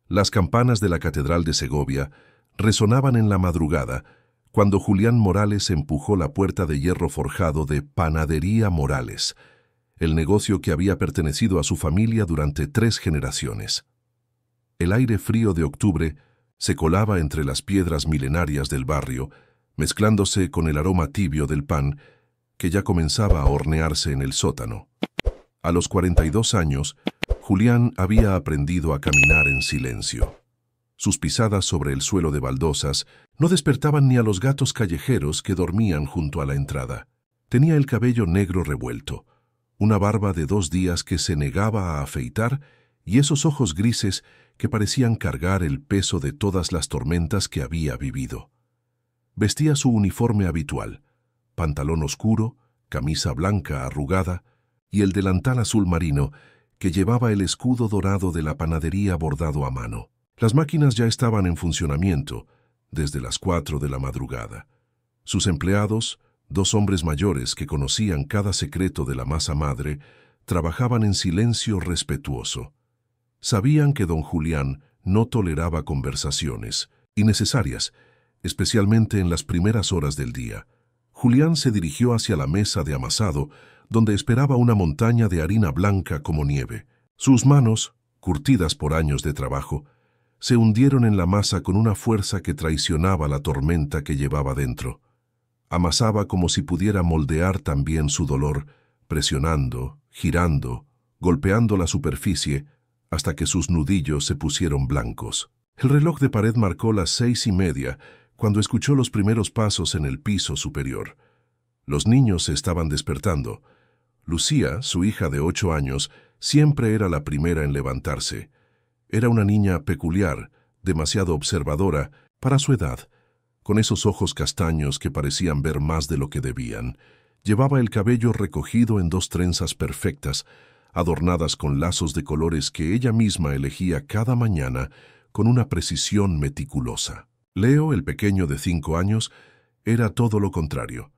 Las campanas de la Catedral de Segovia resonaban en la madrugada cuando Julián Morales empujó la puerta de hierro forjado de Panadería Morales, el negocio que había pertenecido a su familia durante 3 generaciones. El aire frío de octubre se colaba entre las piedras milenarias del barrio, mezclándose con el aroma tibio del pan que ya comenzaba a hornearse en el sótano. A los 42 años, Julián había aprendido a caminar en silencio. Sus pisadas sobre el suelo de baldosas no despertaban ni a los gatos callejeros que dormían junto a la entrada. Tenía el cabello negro revuelto, una barba de 2 días que se negaba a afeitar y esos ojos grises que parecían cargar el peso de todas las tormentas que había vivido. Vestía su uniforme habitual, pantalón oscuro, camisa blanca arrugada y el delantal azul marino que llevaba el escudo dorado de la panadería bordado a mano. Las máquinas ya estaban en funcionamiento desde las 4 de la madrugada. Sus empleados, 2 hombres mayores que conocían cada secreto de la masa madre, trabajaban en silencio respetuoso. Sabían que don Julián no toleraba conversaciones innecesarias, especialmente en las primeras horas del día. Julián se dirigió hacia la mesa de amasado, donde esperaba una montaña de harina blanca como nieve. Sus manos, curtidas por años de trabajo, se hundieron en la masa con una fuerza que traicionaba la tormenta que llevaba dentro. Amasaba como si pudiera moldear también su dolor, presionando, girando, golpeando la superficie, hasta que sus nudillos se pusieron blancos. El reloj de pared marcó las 6:30 cuando escuchó los primeros pasos en el piso superior. Los niños se estaban despertando. Lucía, su hija de 8 años, siempre era la primera en levantarse. Era una niña peculiar, demasiado observadora para su edad, con esos ojos castaños que parecían ver más de lo que debían. Llevaba el cabello recogido en 2 trenzas perfectas, adornadas con lazos de colores que ella misma elegía cada mañana con una precisión meticulosa. Leo, el pequeño de 5 años, era todo lo contrario.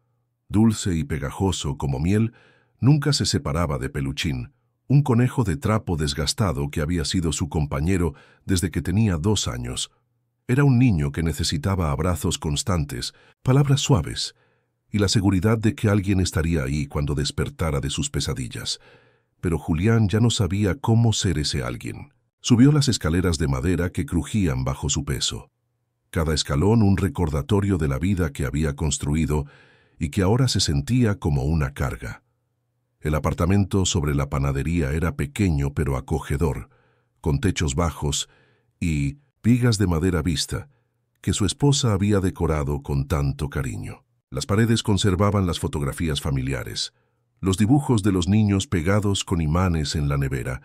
Dulce y pegajoso como miel, nunca se separaba de Peluchín, un conejo de trapo desgastado que había sido su compañero desde que tenía 2 años. Era un niño que necesitaba abrazos constantes, palabras suaves, y la seguridad de que alguien estaría ahí cuando despertara de sus pesadillas. Pero Julián ya no sabía cómo ser ese alguien. Subió las escaleras de madera que crujían bajo su peso. Cada escalón un recordatorio de la vida que había construido y que ahora se sentía como una carga. El apartamento sobre la panadería era pequeño pero acogedor, con techos bajos y vigas de madera vista, que su esposa había decorado con tanto cariño. Las paredes conservaban las fotografías familiares, los dibujos de los niños pegados con imanes en la nevera,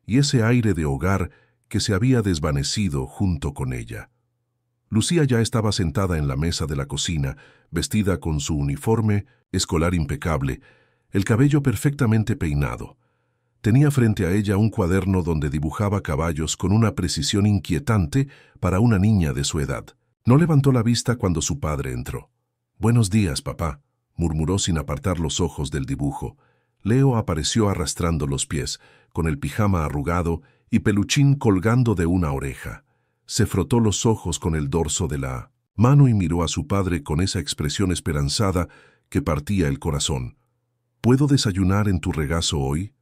y ese aire de hogar que se había desvanecido junto con ella. Lucía ya estaba sentada en la mesa de la cocina, vestida con su uniforme escolar impecable, el cabello perfectamente peinado. Tenía frente a ella un cuaderno donde dibujaba caballos con una precisión inquietante para una niña de su edad. No levantó la vista cuando su padre entró. «Buenos días, papá», murmuró sin apartar los ojos del dibujo. Leo apareció arrastrando los pies, con el pijama arrugado y Peluchín colgando de una oreja. Se frotó los ojos con el dorso de la mano y miró a su padre con esa expresión esperanzada que partía el corazón. «¿Puedo desayunar en tu regazo hoy?»,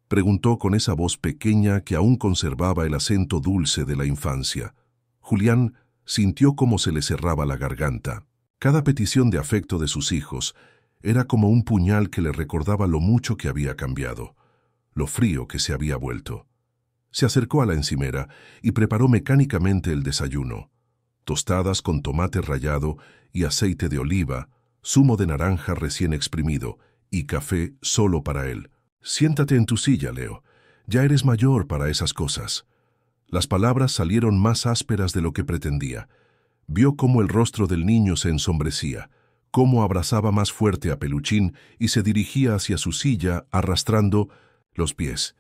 preguntó con esa voz pequeña que aún conservaba el acento dulce de la infancia. Julián sintió cómo se le cerraba la garganta. Cada petición de afecto de sus hijos era como un puñal que le recordaba lo mucho que había cambiado, lo frío que se había vuelto. Se acercó a la encimera y preparó mecánicamente el desayuno. Tostadas con tomate rallado y aceite de oliva, zumo de naranja recién exprimido y café solo para él. «Siéntate en tu silla, Leo. Ya eres mayor para esas cosas». Las palabras salieron más ásperas de lo que pretendía. Vio cómo el rostro del niño se ensombrecía, cómo abrazaba más fuerte a Peluchín y se dirigía hacia su silla arrastrando los pies.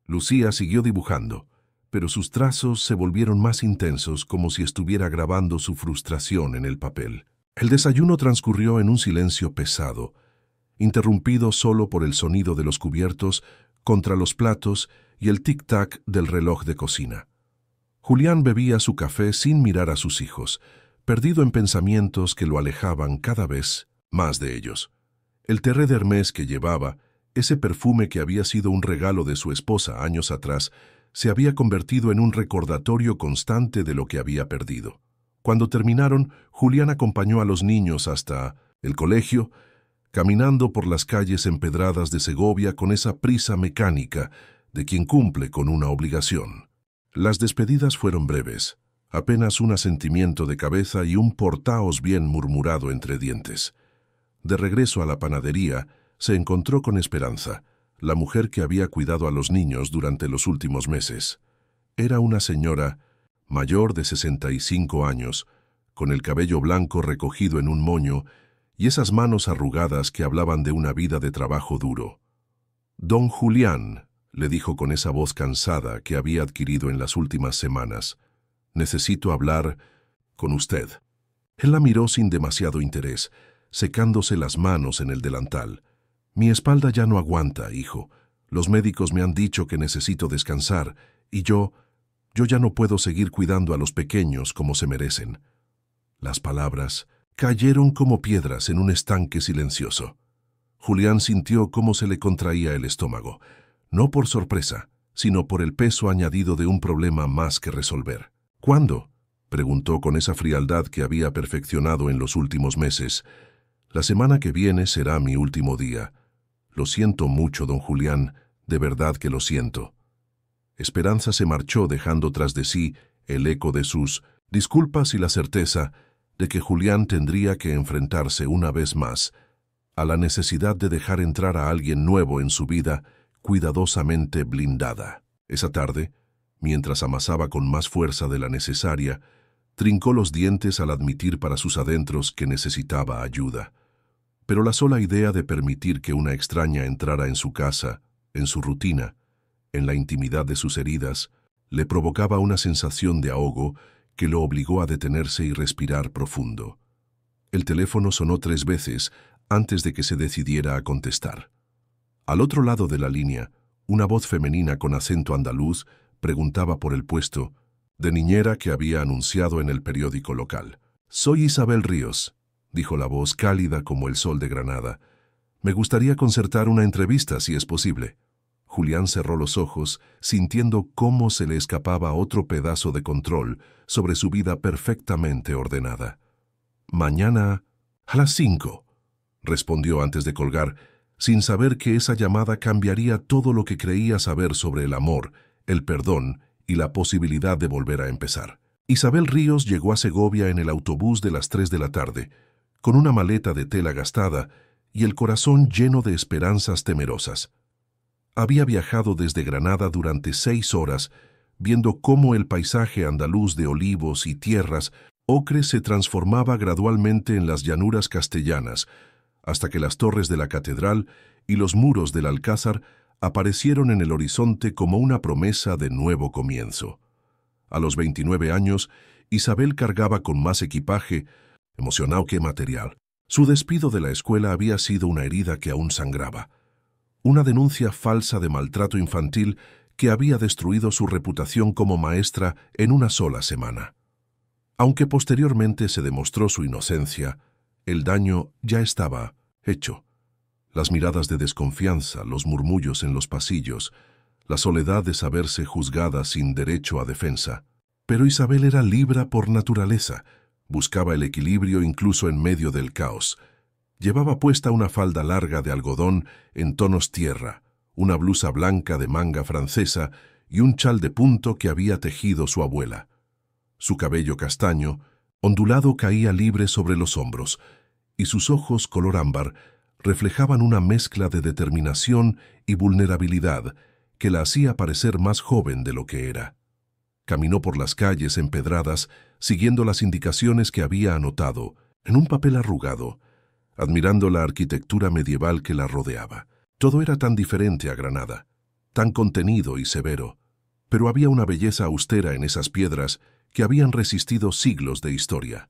Lucía siguió dibujando, pero sus trazos se volvieron más intensos como si estuviera grabando su frustración en el papel. El desayuno transcurrió en un silencio pesado, interrumpido solo por el sonido de los cubiertos contra los platos y el tic-tac del reloj de cocina. Julián bebía su café sin mirar a sus hijos, perdido en pensamientos que lo alejaban cada vez más de ellos. El terré de Hermès que llevaba, ese perfume que había sido un regalo de su esposa años atrás, se había convertido en un recordatorio constante de lo que había perdido. Cuando terminaron, Julián acompañó a los niños hasta el colegio, caminando por las calles empedradas de Segovia con esa prisa mecánica de quien cumple con una obligación. Las despedidas fueron breves, apenas un asentimiento de cabeza y un portaos bien murmurado entre dientes. De regreso a la panadería, se encontró con Esperanza, la mujer que había cuidado a los niños durante los últimos meses. Era una señora mayor de 65 años, con el cabello blanco recogido en un moño y esas manos arrugadas que hablaban de una vida de trabajo duro. «Don Julián», le dijo con esa voz cansada que había adquirido en las últimas semanas, «necesito hablar con usted». Él la miró sin demasiado interés, secándose las manos en el delantal. «Mi espalda ya no aguanta, hijo. Los médicos me han dicho que necesito descansar, y yo ya no puedo seguir cuidando a los pequeños como se merecen». Las palabras cayeron como piedras en un estanque silencioso. Julián sintió cómo se le contraía el estómago, no por sorpresa, sino por el peso añadido de un problema más que resolver. «¿Cuándo?», preguntó con esa frialdad que había perfeccionado en los últimos meses. «La semana que viene será mi último día. Lo siento mucho, don Julián, de verdad que lo siento». Esperanza se marchó dejando tras de sí el eco de sus disculpas y la certeza de que Julián tendría que enfrentarse una vez más a la necesidad de dejar entrar a alguien nuevo en su vida cuidadosamente blindada. Esa tarde, mientras amasaba con más fuerza de la necesaria, trincó los dientes al admitir para sus adentros que necesitaba ayuda. Pero la sola idea de permitir que una extraña entrara en su casa, en su rutina, en la intimidad de sus heridas, le provocaba una sensación de ahogo que lo obligó a detenerse y respirar profundo. El teléfono sonó 3 veces antes de que se decidiera a contestar. Al otro lado de la línea, una voz femenina con acento andaluz preguntaba por el puesto de niñera que había anunciado en el periódico local. «Soy Isabel Ríos», dijo la voz cálida como el sol de Granada. «Me gustaría concertar una entrevista, si es posible». Julián cerró los ojos, sintiendo cómo se le escapaba otro pedazo de control sobre su vida perfectamente ordenada. «Mañana a las 5», respondió antes de colgar, sin saber que esa llamada cambiaría todo lo que creía saber sobre el amor, el perdón y la posibilidad de volver a empezar. Isabel Ríos llegó a Segovia en el autobús de las 3 de la tarde, con una maleta de tela gastada y el corazón lleno de esperanzas temerosas. Había viajado desde Granada durante 6 horas, viendo cómo el paisaje andaluz de olivos y tierras ocres se transformaba gradualmente en las llanuras castellanas, hasta que las torres de la catedral y los muros del Alcázar aparecieron en el horizonte como una promesa de nuevo comienzo. A los 29 años, Isabel cargaba con más equipaje, emocionado que material. Su despido de la escuela había sido una herida que aún sangraba. Una denuncia falsa de maltrato infantil que había destruido su reputación como maestra en una sola semana. Aunque posteriormente se demostró su inocencia, el daño ya estaba hecho. Las miradas de desconfianza, los murmullos en los pasillos, la soledad de saberse juzgada sin derecho a defensa. Pero Isabel era libra por naturaleza, buscaba el equilibrio incluso en medio del caos. Llevaba puesta una falda larga de algodón en tonos tierra, una blusa blanca de manga francesa y un chal de punto que había tejido su abuela. Su cabello castaño, ondulado, caía libre sobre los hombros, y sus ojos color ámbar reflejaban una mezcla de determinación y vulnerabilidad que la hacía parecer más joven de lo que era. Caminó por las calles empedradas, siguiendo las indicaciones que había anotado en un papel arrugado, admirando la arquitectura medieval que la rodeaba. Todo era tan diferente a Granada, tan contenido y severo, pero había una belleza austera en esas piedras que habían resistido siglos de historia.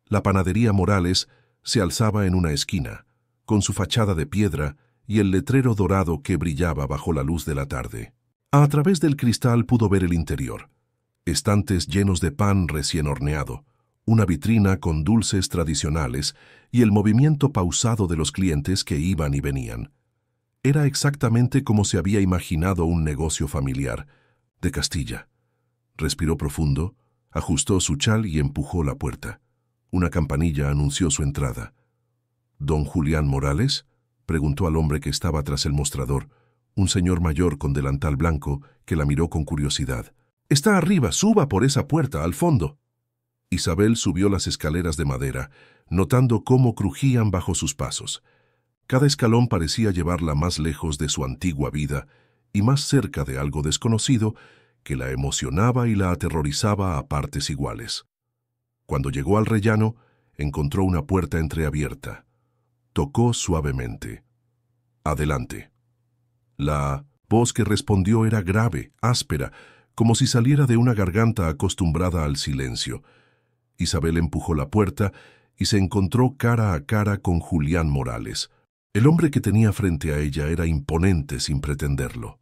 La panadería Morales se alzaba en una esquina, con su fachada de piedra y el letrero dorado que brillaba bajo la luz de la tarde. A través del cristal pudo ver el interior. estantes llenos de pan recién horneado, una vitrina con dulces tradicionales y el movimiento pausado de los clientes que iban y venían. Era exactamente como se había imaginado un negocio familiar, de Castilla. Respiró profundo, ajustó su chal y empujó la puerta. Una campanilla anunció su entrada. «¿Don Julián Morales?», preguntó al hombre que estaba tras el mostrador, un señor mayor con delantal blanco que la miró con curiosidad. «Está arriba, suba por esa puerta, al fondo». Isabel subió las escaleras de madera, notando cómo crujían bajo sus pasos. Cada escalón parecía llevarla más lejos de su antigua vida y más cerca de algo desconocido que la emocionaba y la aterrorizaba a partes iguales. Cuando llegó al rellano, encontró una puerta entreabierta. Tocó suavemente. «Adelante». La voz que respondió era grave, áspera, como si saliera de una garganta acostumbrada al silencio. Isabel empujó la puerta y se encontró cara a cara con Julián Morales. El hombre que tenía frente a ella era imponente sin pretenderlo.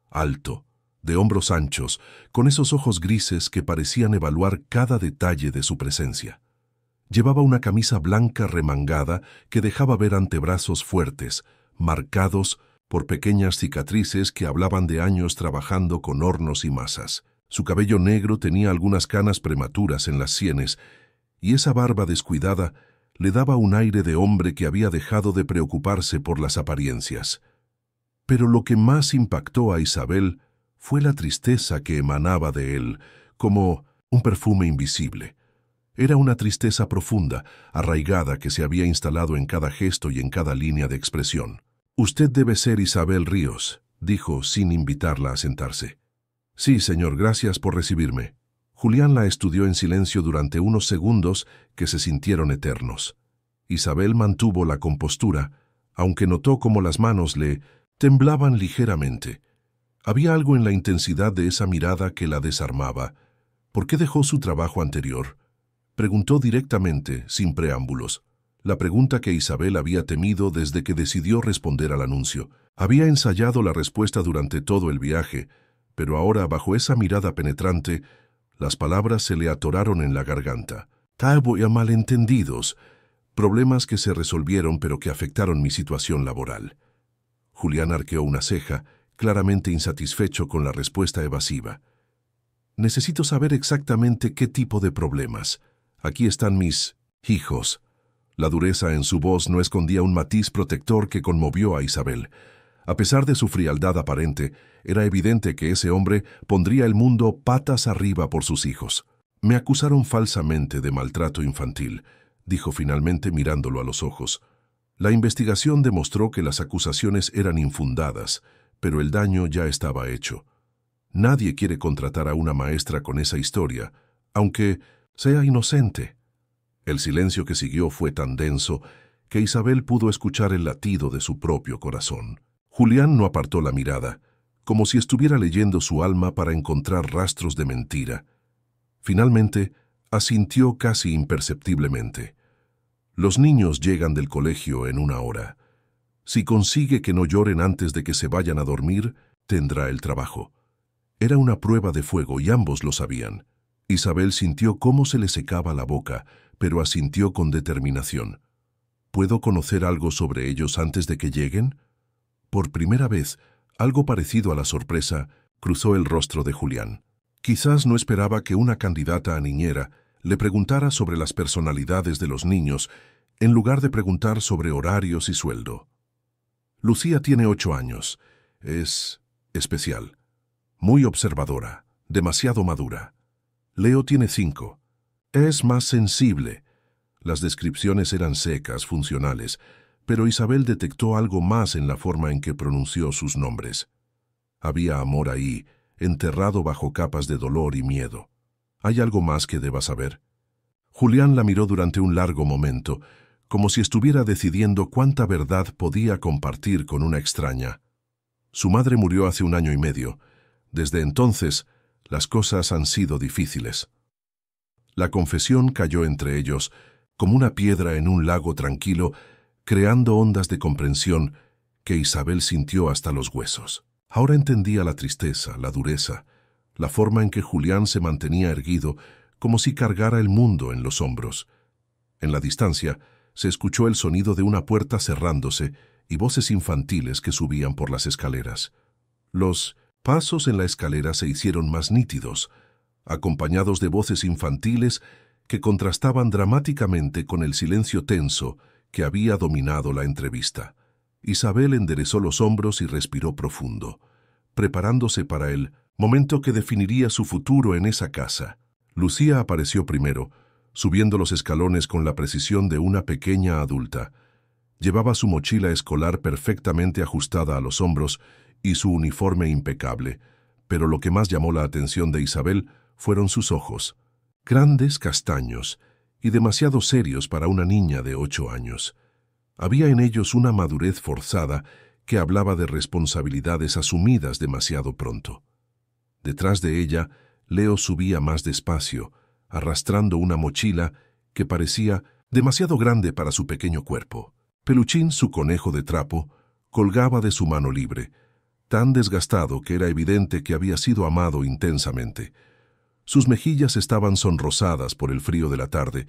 Alto, de hombros anchos, con esos ojos grises que parecían evaluar cada detalle de su presencia. Llevaba una camisa blanca remangada que dejaba ver antebrazos fuertes, marcados por pequeñas cicatrices que hablaban de años trabajando con hornos y masas. Su cabello negro tenía algunas canas prematuras en las sienes, y esa barba descuidada le daba un aire de hombre que había dejado de preocuparse por las apariencias. Pero lo que más impactó a Isabel fue la tristeza que emanaba de él, como un perfume invisible. Era una tristeza profunda, arraigada, que se había instalado en cada gesto y en cada línea de expresión. «Usted debe ser Isabel Ríos», dijo sin invitarla a sentarse. «Sí, señor, gracias por recibirme». Julián la estudió en silencio durante unos segundos que se sintieron eternos. Isabel mantuvo la compostura, aunque notó cómo las manos le temblaban ligeramente. Había algo en la intensidad de esa mirada que la desarmaba. ¿Por qué dejó su trabajo anterior? Preguntó directamente, sin preámbulos. La pregunta que Isabel había temido desde que decidió responder al anuncio. Había ensayado la respuesta durante todo el viaje, pero ahora, bajo esa mirada penetrante, las palabras se le atoraron en la garganta. «Había malentendidos, problemas que se resolvieron pero que afectaron mi situación laboral». Julián arqueó una ceja, claramente insatisfecho con la respuesta evasiva. «Necesito saber exactamente qué tipo de problemas. Aquí están mis hijos». La dureza en su voz no escondía un matiz protector que conmovió a Isabel. A pesar de su frialdad aparente, era evidente que ese hombre pondría el mundo patas arriba por sus hijos. «Me acusaron falsamente de maltrato infantil», dijo finalmente mirándolo a los ojos. La investigación demostró que las acusaciones eran infundadas, pero el daño ya estaba hecho. Nadie quiere contratar a una maestra con esa historia, aunque sea inocente. El silencio que siguió fue tan denso que Isabel pudo escuchar el latido de su propio corazón. Julián no apartó la mirada, como si estuviera leyendo su alma para encontrar rastros de mentira. Finalmente, asintió casi imperceptiblemente. «Los niños llegan del colegio en 1 hora. Si consigue que no lloren antes de que se vayan a dormir, tendrá el trabajo». Era una prueba de fuego y ambos lo sabían. Isabel sintió cómo se le secaba la boca, pero asintió con determinación. «¿Puedo conocer algo sobre ellos antes de que lleguen?». Por primera vez, algo parecido a la sorpresa cruzó el rostro de Julián. Quizás no esperaba que una candidata a niñera le preguntara sobre las personalidades de los niños, en lugar de preguntar sobre horarios y sueldo. «Lucía tiene 8 años. Es especial. Muy observadora. Demasiado madura. Leo tiene 5. Es más sensible». Las descripciones eran secas, funcionales, pero Isabel detectó algo más en la forma en que pronunció sus nombres. Había amor ahí, enterrado bajo capas de dolor y miedo. ¿Hay algo más que deba saber? Julián la miró durante un largo momento, como si estuviera decidiendo cuánta verdad podía compartir con una extraña. Su madre murió hace 1 año y medio. Desde entonces, las cosas han sido difíciles. La confesión cayó entre ellos, como una piedra en un lago tranquilo, creando ondas de comprensión que Isabel sintió hasta los huesos. Ahora entendía la tristeza, la dureza, la forma en que Julián se mantenía erguido, como si cargara el mundo en los hombros. En la distancia, se escuchó el sonido de una puerta cerrándose y voces infantiles que subían por las escaleras. Los pasos en la escalera se hicieron más nítidos, acompañados de voces infantiles que contrastaban dramáticamente con el silencio tenso que había dominado la entrevista. Isabel enderezó los hombros y respiró profundo, preparándose para el momento que definiría su futuro en esa casa. Lucía apareció primero, subiendo los escalones con la precisión de una pequeña adulta. Llevaba su mochila escolar perfectamente ajustada a los hombros y su uniforme impecable, pero lo que más llamó la atención de Isabel fueron sus ojos, grandes, castaños y demasiado serios para una niña de 8 años. Había en ellos una madurez forzada que hablaba de responsabilidades asumidas demasiado pronto. Detrás de ella, Leo subía más despacio, arrastrando una mochila que parecía demasiado grande para su pequeño cuerpo. Peluchín, su conejo de trapo, colgaba de su mano libre, tan desgastado que era evidente que había sido amado intensamente. Sus mejillas estaban sonrosadas por el frío de la tarde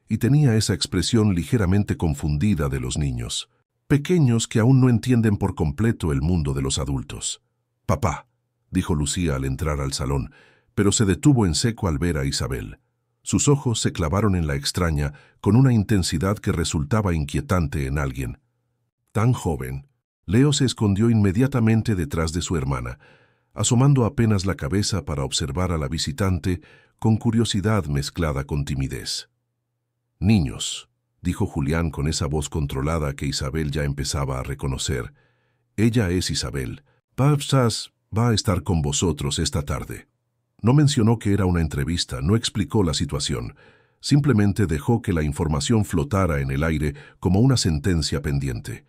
y tenía esa expresión ligeramente confundida de los niños, pequeños que aún no entienden por completo el mundo de los adultos. «Papá», dijo Lucía al entrar al salón, pero se detuvo en seco al ver a Isabel. Sus ojos se clavaron en la extraña con una intensidad que resultaba inquietante en alguien. Tan joven, Leo se escondió inmediatamente detrás de su hermana, asomando apenas la cabeza para observar a la visitante con curiosidad mezclada con timidez. «Niños», dijo Julián con esa voz controlada que Isabel ya empezaba a reconocer. «Ella es Isabel. Pavsas va a estar con vosotros esta tarde». No mencionó que era una entrevista, no explicó la situación. Simplemente dejó que la información flotara en el aire como una sentencia pendiente.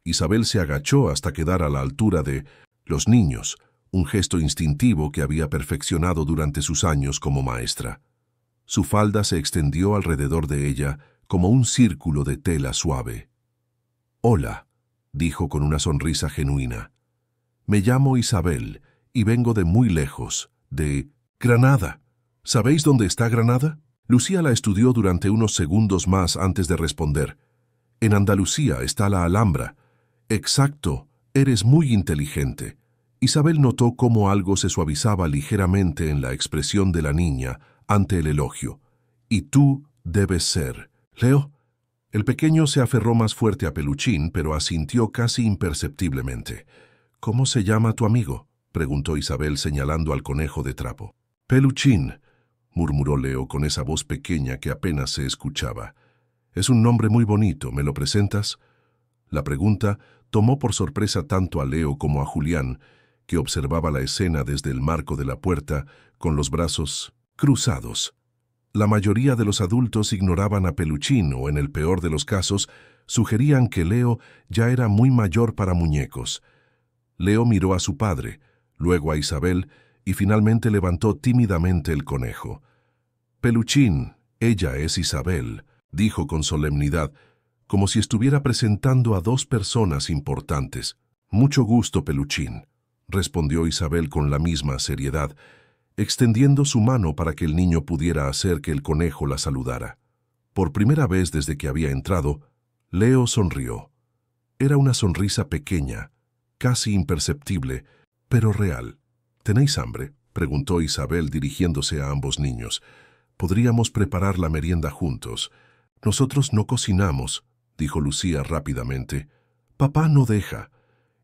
Isabel se agachó hasta quedar a la altura de los niños, un gesto instintivo que había perfeccionado durante sus años como maestra. Su falda se extendió alrededor de ella como un círculo de tela suave. «Hola», dijo con una sonrisa genuina. «Me llamo Isabel y vengo de muy lejos, de Granada. ¿Sabéis dónde está Granada?» Lucía la estudió durante unos segundos más antes de responder. «En Andalucía está la Alhambra». «Exacto, eres muy inteligente». Isabel notó cómo algo se suavizaba ligeramente en la expresión de la niña ante el elogio. «Y tú debes ser Leo». El pequeño se aferró más fuerte a Peluchín, pero asintió casi imperceptiblemente. «¿Cómo se llama tu amigo?», preguntó Isabel señalando al conejo de trapo. «Peluchín», murmuró Leo con esa voz pequeña que apenas se escuchaba. «Es un nombre muy bonito, ¿me lo presentas?». La pregunta tomó por sorpresa tanto a Leo como a Julián, que observaba la escena desde el marco de la puerta con los brazos cruzados. La mayoría de los adultos ignoraban a Peluchín o, en el peor de los casos, sugerían que Leo ya era muy mayor para muñecos. Leo miró a su padre, luego a Isabel, y finalmente levantó tímidamente el conejo. «Peluchín, ella es Isabel», dijo con solemnidad, como si estuviera presentando a dos personas importantes. «Mucho gusto, Peluchín», respondió Isabel con la misma seriedad, extendiendo su mano para que el niño pudiera hacer que el conejo la saludara. Por primera vez desde que había entrado, Leo sonrió. Era una sonrisa pequeña, casi imperceptible, pero real. «¿Tenéis hambre?», preguntó Isabel dirigiéndose a ambos niños. «Podríamos preparar la merienda juntos». «Nosotros no cocinamos», dijo Lucía rápidamente. «Papá no deja».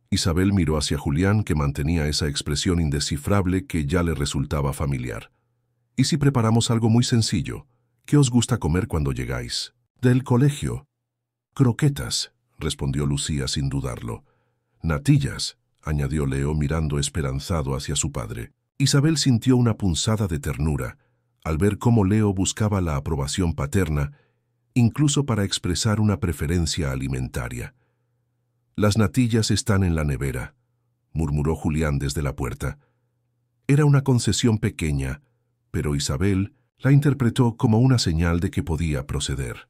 Isabel miró hacia Julián, que mantenía esa expresión indescifrable que ya le resultaba familiar. «¿Y si preparamos algo muy sencillo? ¿Qué os gusta comer cuando llegáis?» «Del colegio». «Croquetas», respondió Lucía sin dudarlo. «Natillas», añadió Leo mirando esperanzado hacia su padre. Isabel sintió una punzada de ternura al ver cómo Leo buscaba la aprobación paterna, incluso para expresar una preferencia alimentaria. «Las natillas están en la nevera», murmuró Julián desde la puerta. Era una concesión pequeña, pero Isabel la interpretó como una señal de que podía proceder.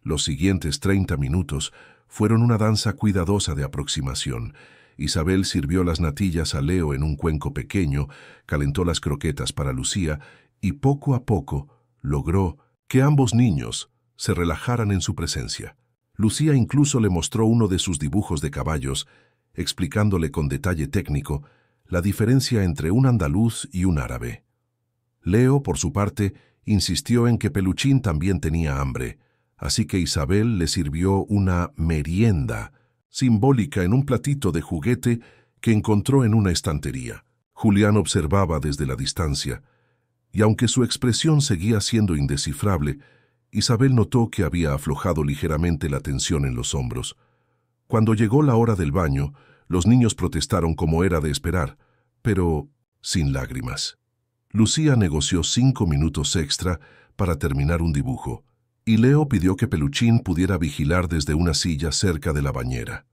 Los siguientes 30 minutos fueron una danza cuidadosa de aproximación, Isabel sirvió las natillas a Leo en un cuenco pequeño, calentó las croquetas para Lucía y poco a poco logró que ambos niños se relajaran en su presencia. Lucía incluso le mostró uno de sus dibujos de caballos, explicándole con detalle técnico la diferencia entre un andaluz y un árabe. Leo, por su parte, insistió en que Peluchín también tenía hambre, así que Isabel le sirvió una merienda simbólica en un platito de juguete que encontró en una estantería. Julián observaba desde la distancia, y aunque su expresión seguía siendo indescifrable, Isabel notó que había aflojado ligeramente la tensión en los hombros. Cuando llegó la hora del baño, los niños protestaron como era de esperar, pero sin lágrimas. Lucía negoció 5 minutos extra para terminar un dibujo, y Leo pidió que Peluchín pudiera vigilar desde una silla cerca de la bañera.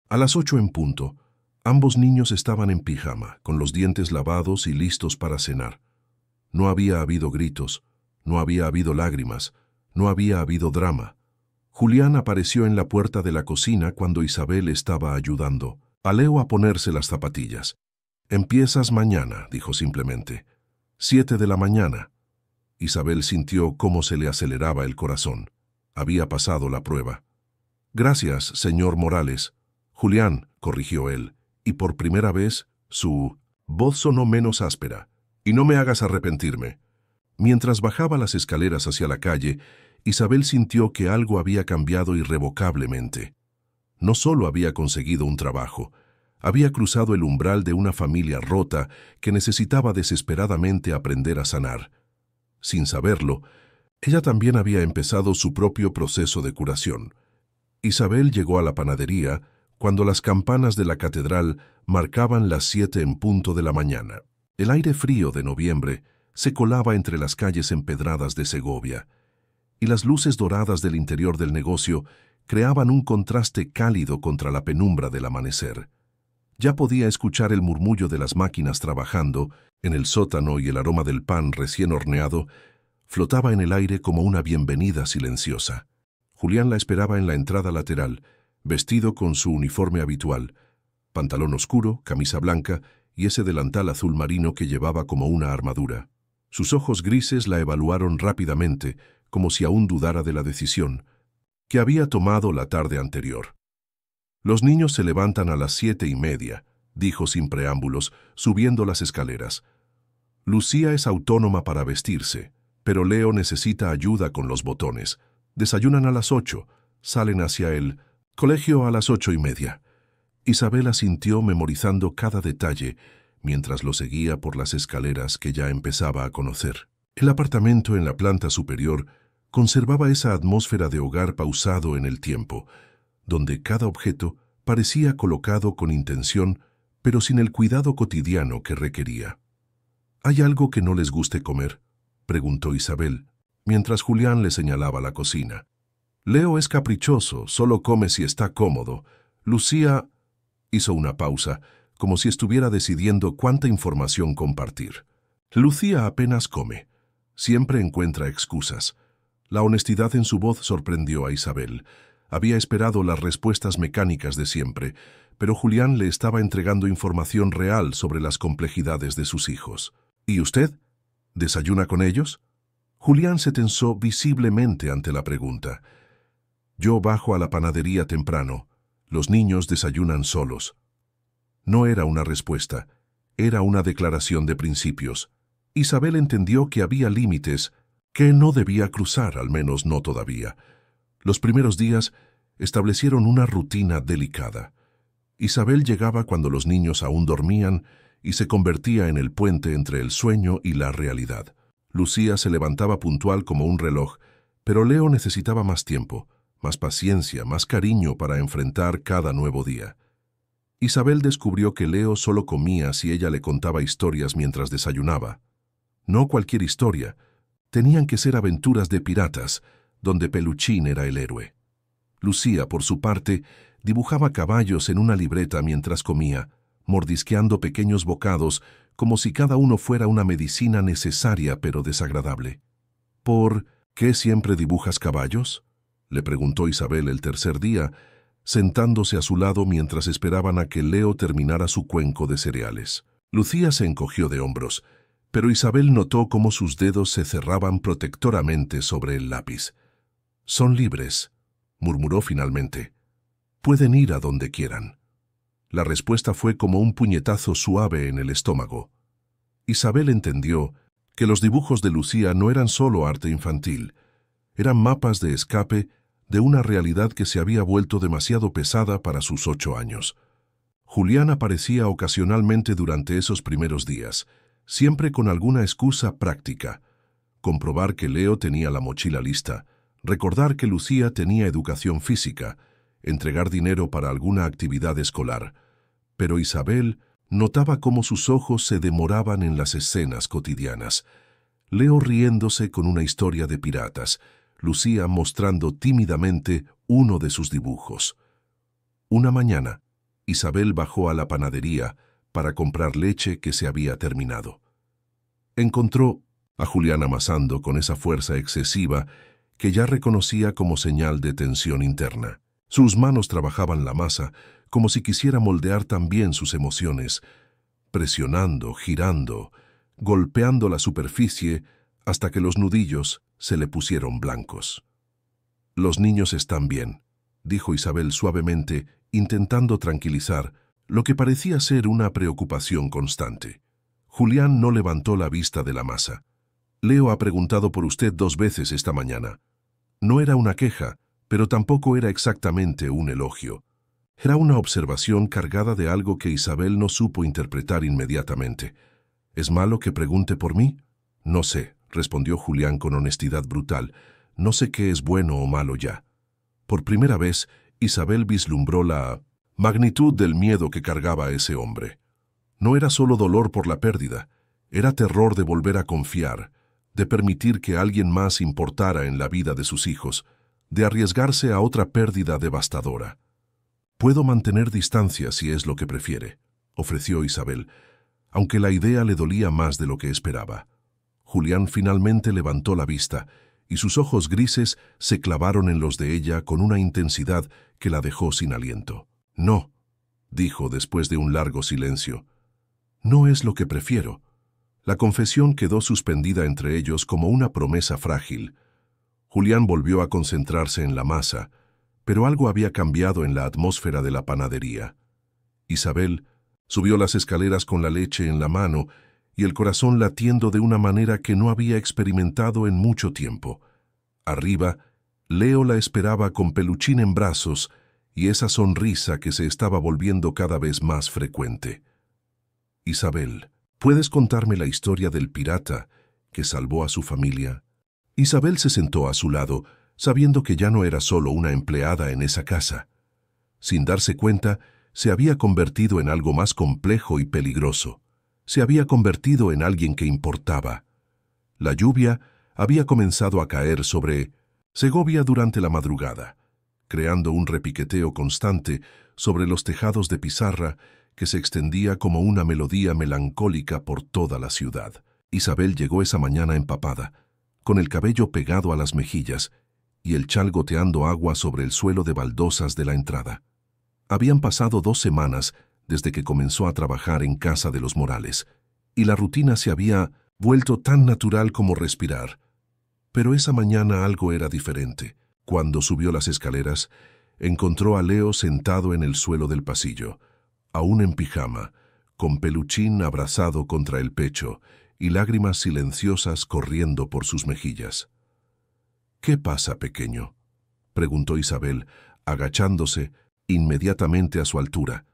A las 8 en punto, ambos niños estaban en pijama, con los dientes lavados y listos para cenar. No había habido gritos, no había habido lágrimas, no había habido drama. Julián apareció en la puerta de la cocina cuando Isabel estaba ayudando a Leo a ponerse las zapatillas. «Empiezas mañana», dijo simplemente. 7 de la mañana. Isabel sintió cómo se le aceleraba el corazón. Había pasado la prueba. «Gracias, señor Morales». «Julián», corrigió él, y por primera vez su voz sonó menos áspera. «Y no me hagas arrepentirme». Mientras bajaba las escaleras hacia la calle, Isabel sintió que algo había cambiado irrevocablemente. No solo había conseguido un trabajo, había cruzado el umbral de una familia rota que necesitaba desesperadamente aprender a sanar. Sin saberlo, ella también había empezado su propio proceso de curación. Isabel llegó a la panadería cuando las campanas de la catedral marcaban las 7 en punto de la mañana. El aire frío de noviembre se colaba entre las calles empedradas de Segovia, y las luces doradas del interior del negocio creaban un contraste cálido contra la penumbra del amanecer. Ya podía escuchar el murmullo de las máquinas trabajando en el sótano y el aroma del pan recién horneado flotaba en el aire como una bienvenida silenciosa. Julián la esperaba en la entrada lateral, vestido con su uniforme habitual, pantalón oscuro, camisa blanca y ese delantal azul marino que llevaba como una armadura. Sus ojos grises la evaluaron rápidamente, como si aún dudara de la decisión que había tomado la tarde anterior. «Los niños se levantan a las 7:30», dijo sin preámbulos, subiendo las escaleras. «Lucía es autónoma para vestirse, pero Leo necesita ayuda con los botones. Desayunan a las 8, salen hacia el colegio a las 8:30». Isabel asintió memorizando cada detalle mientras lo seguía por las escaleras que ya empezaba a conocer. El apartamento en la planta superior conservaba esa atmósfera de hogar pausado en el tiempo, donde cada objeto parecía colocado con intención, pero sin el cuidado cotidiano que requería. «¿Hay algo que no les guste comer?», preguntó Isabel, mientras Julián le señalaba la cocina. «Leo es caprichoso, solo come si está cómodo. Lucía…» hizo una pausa, como si estuviera decidiendo cuánta información compartir. «Lucía apenas come. Siempre encuentra excusas». La honestidad en su voz sorprendió a Isabel. Había esperado las respuestas mecánicas de siempre, pero Julián le estaba entregando información real sobre las complejidades de sus hijos. «¿Y usted? ¿Desayuna con ellos?». Julián se tensó visiblemente ante la pregunta. «Yo bajo a la panadería temprano. Los niños desayunan solos». No era una respuesta, era una declaración de principios. Isabel entendió que había límites que no debía cruzar, al menos no todavía. Los primeros días establecieron una rutina delicada. Isabel llegaba cuando los niños aún dormían y se convertía en el puente entre el sueño y la realidad. Lucía se levantaba puntual como un reloj, pero Leo necesitaba más tiempo, más paciencia, más cariño para enfrentar cada nuevo día. Isabel descubrió que Leo solo comía si ella le contaba historias mientras desayunaba. No cualquier historia. Tenían que ser aventuras de piratas, donde Peluchín era el héroe. Lucía, por su parte, dibujaba caballos en una libreta mientras comía, mordisqueando pequeños bocados como si cada uno fuera una medicina necesaria pero desagradable. «¿Por qué siempre dibujas caballos?», le preguntó Isabel el tercer día, sentándose a su lado mientras esperaban a que Leo terminara su cuenco de cereales. Lucía se encogió de hombros, pero Isabel notó cómo sus dedos se cerraban protectoramente sobre el lápiz. «Son libres», murmuró finalmente. «Pueden ir a donde quieran». La respuesta fue como un puñetazo suave en el estómago. Isabel entendió que los dibujos de Lucía no eran solo arte infantil, eran mapas de escape de una realidad que se había vuelto demasiado pesada para sus 8 años. Julián aparecía ocasionalmente durante esos primeros días, siempre con alguna excusa práctica. Comprobar que Leo tenía la mochila lista, recordar que Lucía tenía educación física, entregar dinero para alguna actividad escolar. Pero Isabel notaba cómo sus ojos se demoraban en las escenas cotidianas. Leo riéndose con una historia de piratas, Lucía mostrando tímidamente uno de sus dibujos. Una mañana, Isabel bajó a la panadería para comprar leche que se había terminado. Encontró a Julián amasando con esa fuerza excesiva que ya reconocía como señal de tensión interna. Sus manos trabajaban la masa como si quisiera moldear también sus emociones, presionando, girando, golpeando la superficie hasta que los nudillos se le pusieron blancos. «Los niños están bien», dijo Isabel suavemente, intentando tranquilizar lo que parecía ser una preocupación constante. Julián no levantó la vista de la masa. «Leo ha preguntado por usted 2 veces esta mañana». No era una queja, pero tampoco era exactamente un elogio. Era una observación cargada de algo que Isabel no supo interpretar inmediatamente. «¿Es malo que pregunte por mí?» «No sé», respondió Julián con honestidad brutal. «No sé qué es bueno o malo ya». Por primera vez, Isabel vislumbró la magnitud del miedo que cargaba ese hombre. No era solo dolor por la pérdida, era terror de volver a confiar, de permitir que alguien más importara en la vida de sus hijos, de arriesgarse a otra pérdida devastadora. «Puedo mantener distancia si es lo que prefiere», ofreció Isabel, aunque la idea le dolía más de lo que esperaba. Julián finalmente levantó la vista, y sus ojos grises se clavaron en los de ella con una intensidad que la dejó sin aliento. «No», dijo después de un largo silencio. «No es lo que prefiero». La confesión quedó suspendida entre ellos como una promesa frágil. Julián volvió a concentrarse en la masa, pero algo había cambiado en la atmósfera de la panadería. Isabel subió las escaleras con la leche en la mano y el corazón latiendo de una manera que no había experimentado en mucho tiempo. Arriba, Leo la esperaba con Peluchín en brazos y esa sonrisa que se estaba volviendo cada vez más frecuente. «Isabel, ¿puedes contarme la historia del pirata que salvó a su familia?» Isabel se sentó a su lado, sabiendo que ya no era solo una empleada en esa casa. Sin darse cuenta, se había convertido en algo más complejo y peligroso. Se había convertido en alguien que importaba. La lluvia había comenzado a caer sobre Segovia durante la madrugada, creando un repiqueteo constante sobre los tejados de pizarra que se extendía como una melodía melancólica por toda la ciudad. Isabel llegó esa mañana empapada, con el cabello pegado a las mejillas y el chal goteando agua sobre el suelo de baldosas de la entrada. Habían pasado 2 semanas desde que comenzó a trabajar en casa de los Morales, y la rutina se había vuelto tan natural como respirar. Pero esa mañana algo era diferente. Cuando subió las escaleras, encontró a Leo sentado en el suelo del pasillo, aún en pijama, con Peluchín abrazado contra el pecho y lágrimas silenciosas corriendo por sus mejillas. «¿Qué pasa, pequeño?», preguntó Isabel, agachándose inmediatamente a su altura.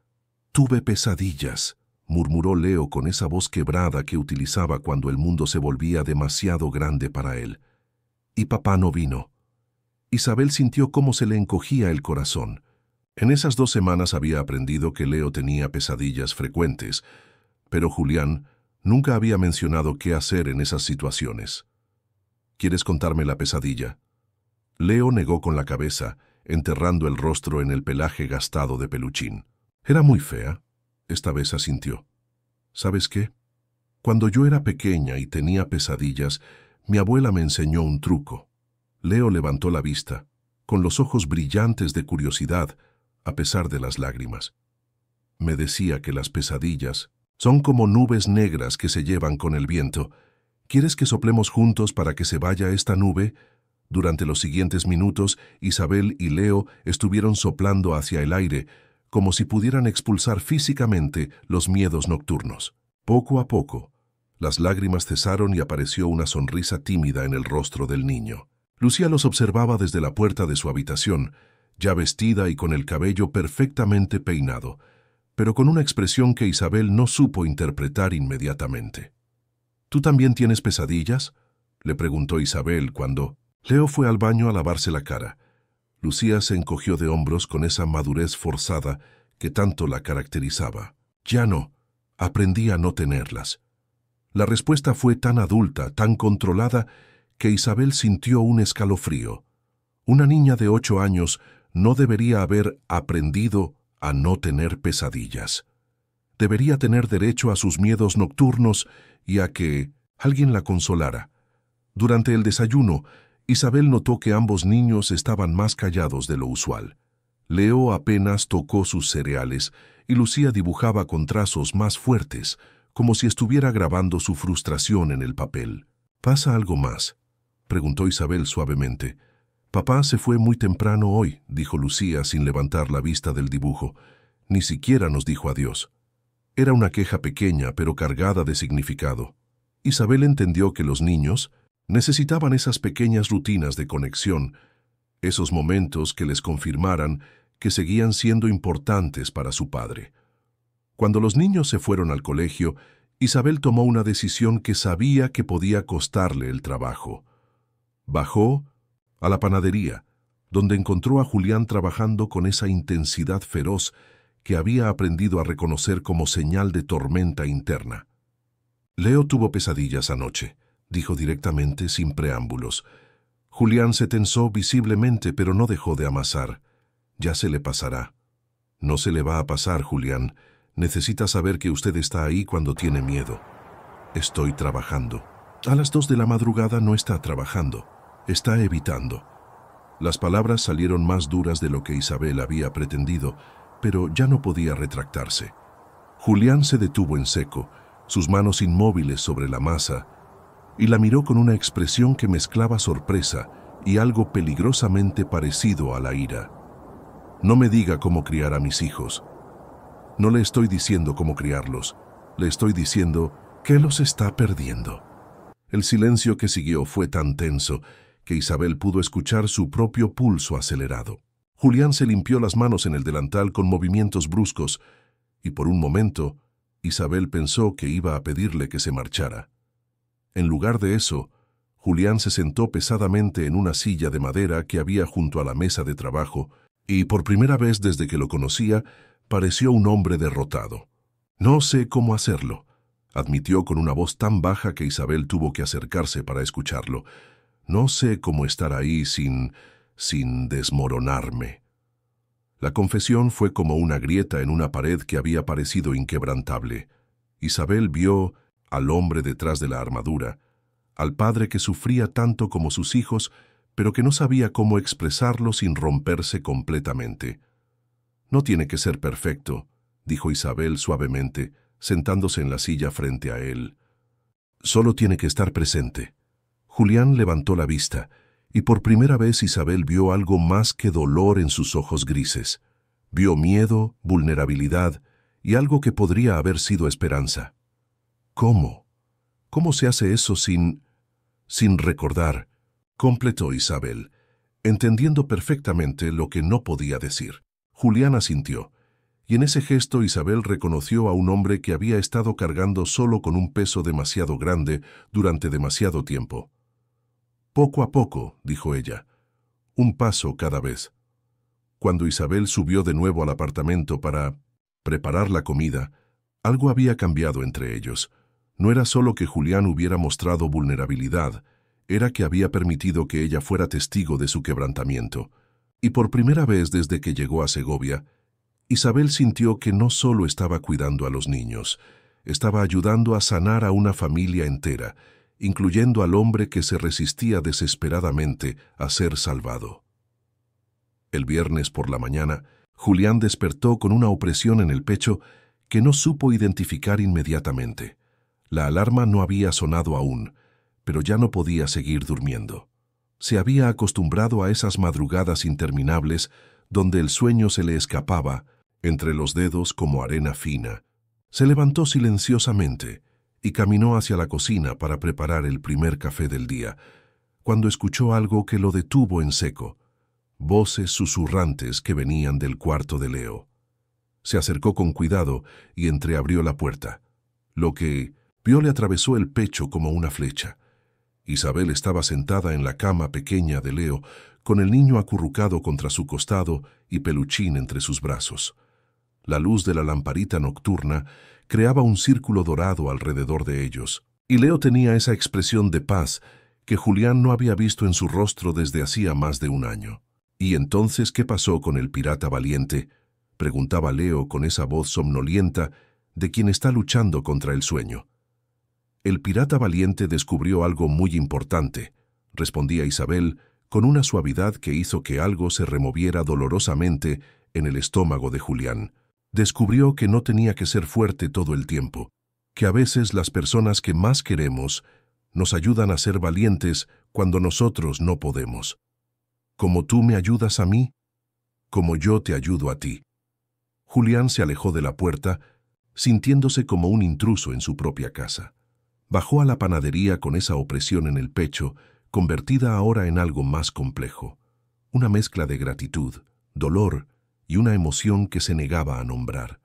«Tuve pesadillas», murmuró Leo con esa voz quebrada que utilizaba cuando el mundo se volvía demasiado grande para él. «Y papá no vino». Isabel sintió cómo se le encogía el corazón. En esas 2 semanas había aprendido que Leo tenía pesadillas frecuentes, pero Julián nunca había mencionado qué hacer en esas situaciones. «¿Quieres contarme la pesadilla?». Leo negó con la cabeza, enterrando el rostro en el pelaje gastado de Peluchín. «Era muy fea», esta vez asintió. «¿Sabes qué? Cuando yo era pequeña y tenía pesadillas, mi abuela me enseñó un truco». Leo levantó la vista, con los ojos brillantes de curiosidad, a pesar de las lágrimas. Me decía que las pesadillas son como nubes negras que se llevan con el viento. ¿Quieres que soplemos juntos para que se vaya esta nube? Durante los siguientes minutos, Isabel y Leo estuvieron soplando hacia el aire, como si pudieran expulsar físicamente los miedos nocturnos. Poco a poco, las lágrimas cesaron y apareció una sonrisa tímida en el rostro del niño. Lucía los observaba desde la puerta de su habitación, ya vestida y con el cabello perfectamente peinado, pero con una expresión que Isabel no supo interpretar inmediatamente. ¿Tú también tienes pesadillas?, le preguntó Isabel cuando Leo fue al baño a lavarse la cara. Lucía se encogió de hombros con esa madurez forzada que tanto la caracterizaba. Ya no, aprendí a no tenerlas. La respuesta fue tan adulta, tan controlada, que Isabel sintió un escalofrío. Una niña de 8 años no debería haber aprendido a no tener pesadillas. Debería tener derecho a sus miedos nocturnos y a que alguien la consolara. Durante el desayuno, Isabel notó que ambos niños estaban más callados de lo usual. Leo apenas tocó sus cereales y Lucía dibujaba con trazos más fuertes, como si estuviera grabando su frustración en el papel. ¿Pasa algo más?, preguntó Isabel suavemente. Papá se fue muy temprano hoy, dijo Lucía sin levantar la vista del dibujo. Ni siquiera nos dijo adiós. Era una queja pequeña, pero cargada de significado. Isabel entendió que los niños necesitaban esas pequeñas rutinas de conexión, esos momentos que les confirmaran que seguían siendo importantes para su padre. Cuando los niños se fueron al colegio, Isabel tomó una decisión que sabía que podía costarle el trabajo. Bajó a la panadería, donde encontró a Julián trabajando con esa intensidad feroz que había aprendido a reconocer como señal de tormenta interna. Leo tuvo pesadillas anoche, dijo directamente, sin preámbulos. Julián se tensó visiblemente, pero no dejó de amasar. Ya se le pasará. No se le va a pasar, Julián. Necesita saber que usted está ahí cuando tiene miedo. Estoy trabajando. A las 2 de la madrugada no está trabajando. Está evitando. Las palabras salieron más duras de lo que Isabel había pretendido, pero ya no podía retractarse. Julián se detuvo en seco, sus manos inmóviles sobre la masa, y la miró con una expresión que mezclaba sorpresa y algo peligrosamente parecido a la ira. No me diga cómo criar a mis hijos. No le estoy diciendo cómo criarlos, le estoy diciendo que los está perdiendo. El silencio que siguió fue tan tenso que Isabel pudo escuchar su propio pulso acelerado. Julián se limpió las manos en el delantal con movimientos bruscos, y por un momento, Isabel pensó que iba a pedirle que se marchara. En lugar de eso, Julián se sentó pesadamente en una silla de madera que había junto a la mesa de trabajo, y por primera vez desde que lo conocía, pareció un hombre derrotado. No sé cómo hacerlo, admitió con una voz tan baja que Isabel tuvo que acercarse para escucharlo. No sé cómo estar ahí sin desmoronarme. La confesión fue como una grieta en una pared que había parecido inquebrantable. Isabel vio al hombre detrás de la armadura, al padre que sufría tanto como sus hijos, pero que no sabía cómo expresarlo sin romperse completamente. No tiene que ser perfecto, dijo Isabel suavemente, sentándose en la silla frente a él. Solo tiene que estar presente. Julián levantó la vista, y por primera vez Isabel vio algo más que dolor en sus ojos grises. Vio miedo, vulnerabilidad y algo que podría haber sido esperanza. ¿Cómo? ¿Cómo se hace eso sin recordar? Completó Isabel, entendiendo perfectamente lo que no podía decir. Julián asintió, y en ese gesto Isabel reconoció a un hombre que había estado cargando solo con un peso demasiado grande durante demasiado tiempo. Poco a poco, dijo ella, un paso cada vez. Cuando Isabel subió de nuevo al apartamento para preparar la comida, algo había cambiado entre ellos. No era solo que Julián hubiera mostrado vulnerabilidad, era que había permitido que ella fuera testigo de su quebrantamiento. Y por primera vez desde que llegó a Segovia, Isabel sintió que no solo estaba cuidando a los niños, estaba ayudando a sanar a una familia entera, incluyendo al hombre que se resistía desesperadamente a ser salvado. El viernes por la mañana, Julián despertó con una opresión en el pecho que no supo identificar inmediatamente. La alarma no había sonado aún, pero ya no podía seguir durmiendo. Se había acostumbrado a esas madrugadas interminables donde el sueño se le escapaba entre los dedos como arena fina. Se levantó silenciosamente y caminó hacia la cocina para preparar el primer café del día, cuando escuchó algo que lo detuvo en seco. Voces susurrantes que venían del cuarto de Leo. Se acercó con cuidado y entreabrió la puerta. Lo que vio le atravesó el pecho como una flecha. Isabel estaba sentada en la cama pequeña de Leo, con el niño acurrucado contra su costado y Peluchín entre sus brazos. La luz de la lamparita nocturna creaba un círculo dorado alrededor de ellos, y Leo tenía esa expresión de paz que Julián no había visto en su rostro desde hacía más de un año. ¿Y entonces qué pasó con el pirata valiente?, preguntaba Leo con esa voz somnolienta de quien está luchando contra el sueño. El pirata valiente descubrió algo muy importante, respondía Isabel con una suavidad que hizo que algo se removiera dolorosamente en el estómago de Julián. Descubrió que no tenía que ser fuerte todo el tiempo, que a veces las personas que más queremos nos ayudan a ser valientes cuando nosotros no podemos. Como tú me ayudas a mí, como yo te ayudo a ti. Julián se alejó de la puerta, sintiéndose como un intruso en su propia casa. Bajó a la panadería con esa opresión en el pecho, convertida ahora en algo más complejo. Una mezcla de gratitud, dolor y una emoción que se negaba a nombrar.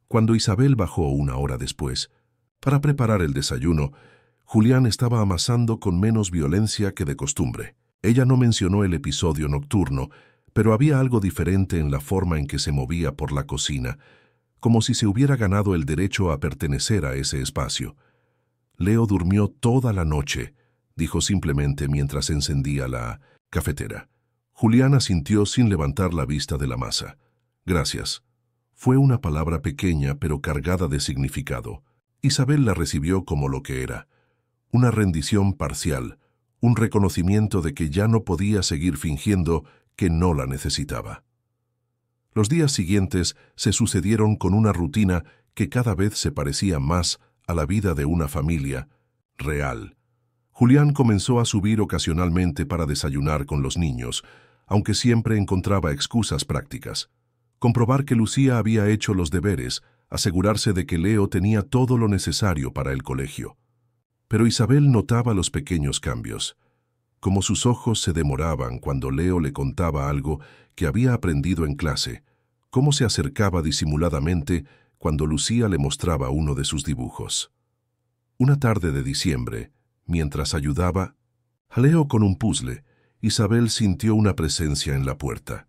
Cuando Isabel bajó una hora después, para preparar el desayuno, Julián estaba amasando con menos violencia que de costumbre. Ella no mencionó el episodio nocturno, pero había algo diferente en la forma en que se movía por la cocina, como si se hubiera ganado el derecho a pertenecer a ese espacio. Leo durmió toda la noche, dijo simplemente mientras encendía la cafetera. Julián asintió sin levantar la vista de la masa. Gracias. Fue una palabra pequeña pero cargada de significado. Isabel la recibió como lo que era. Una rendición parcial, un reconocimiento de que ya no podía seguir fingiendo que no la necesitaba. Los días siguientes se sucedieron con una rutina que cada vez se parecía más a la vida de una familia real. Julián comenzó a subir ocasionalmente para desayunar con los niños, aunque siempre encontraba excusas prácticas. Comprobar que Lucía había hecho los deberes, asegurarse de que Leo tenía todo lo necesario para el colegio. Pero Isabel notaba los pequeños cambios. Como sus ojos se demoraban cuando Leo le contaba algo que había aprendido en clase, cómo se acercaba disimuladamente cuando Lucía le mostraba uno de sus dibujos. Una tarde de diciembre, mientras ayudaba a Leo con un puzzle, Isabel sintió una presencia en la puerta.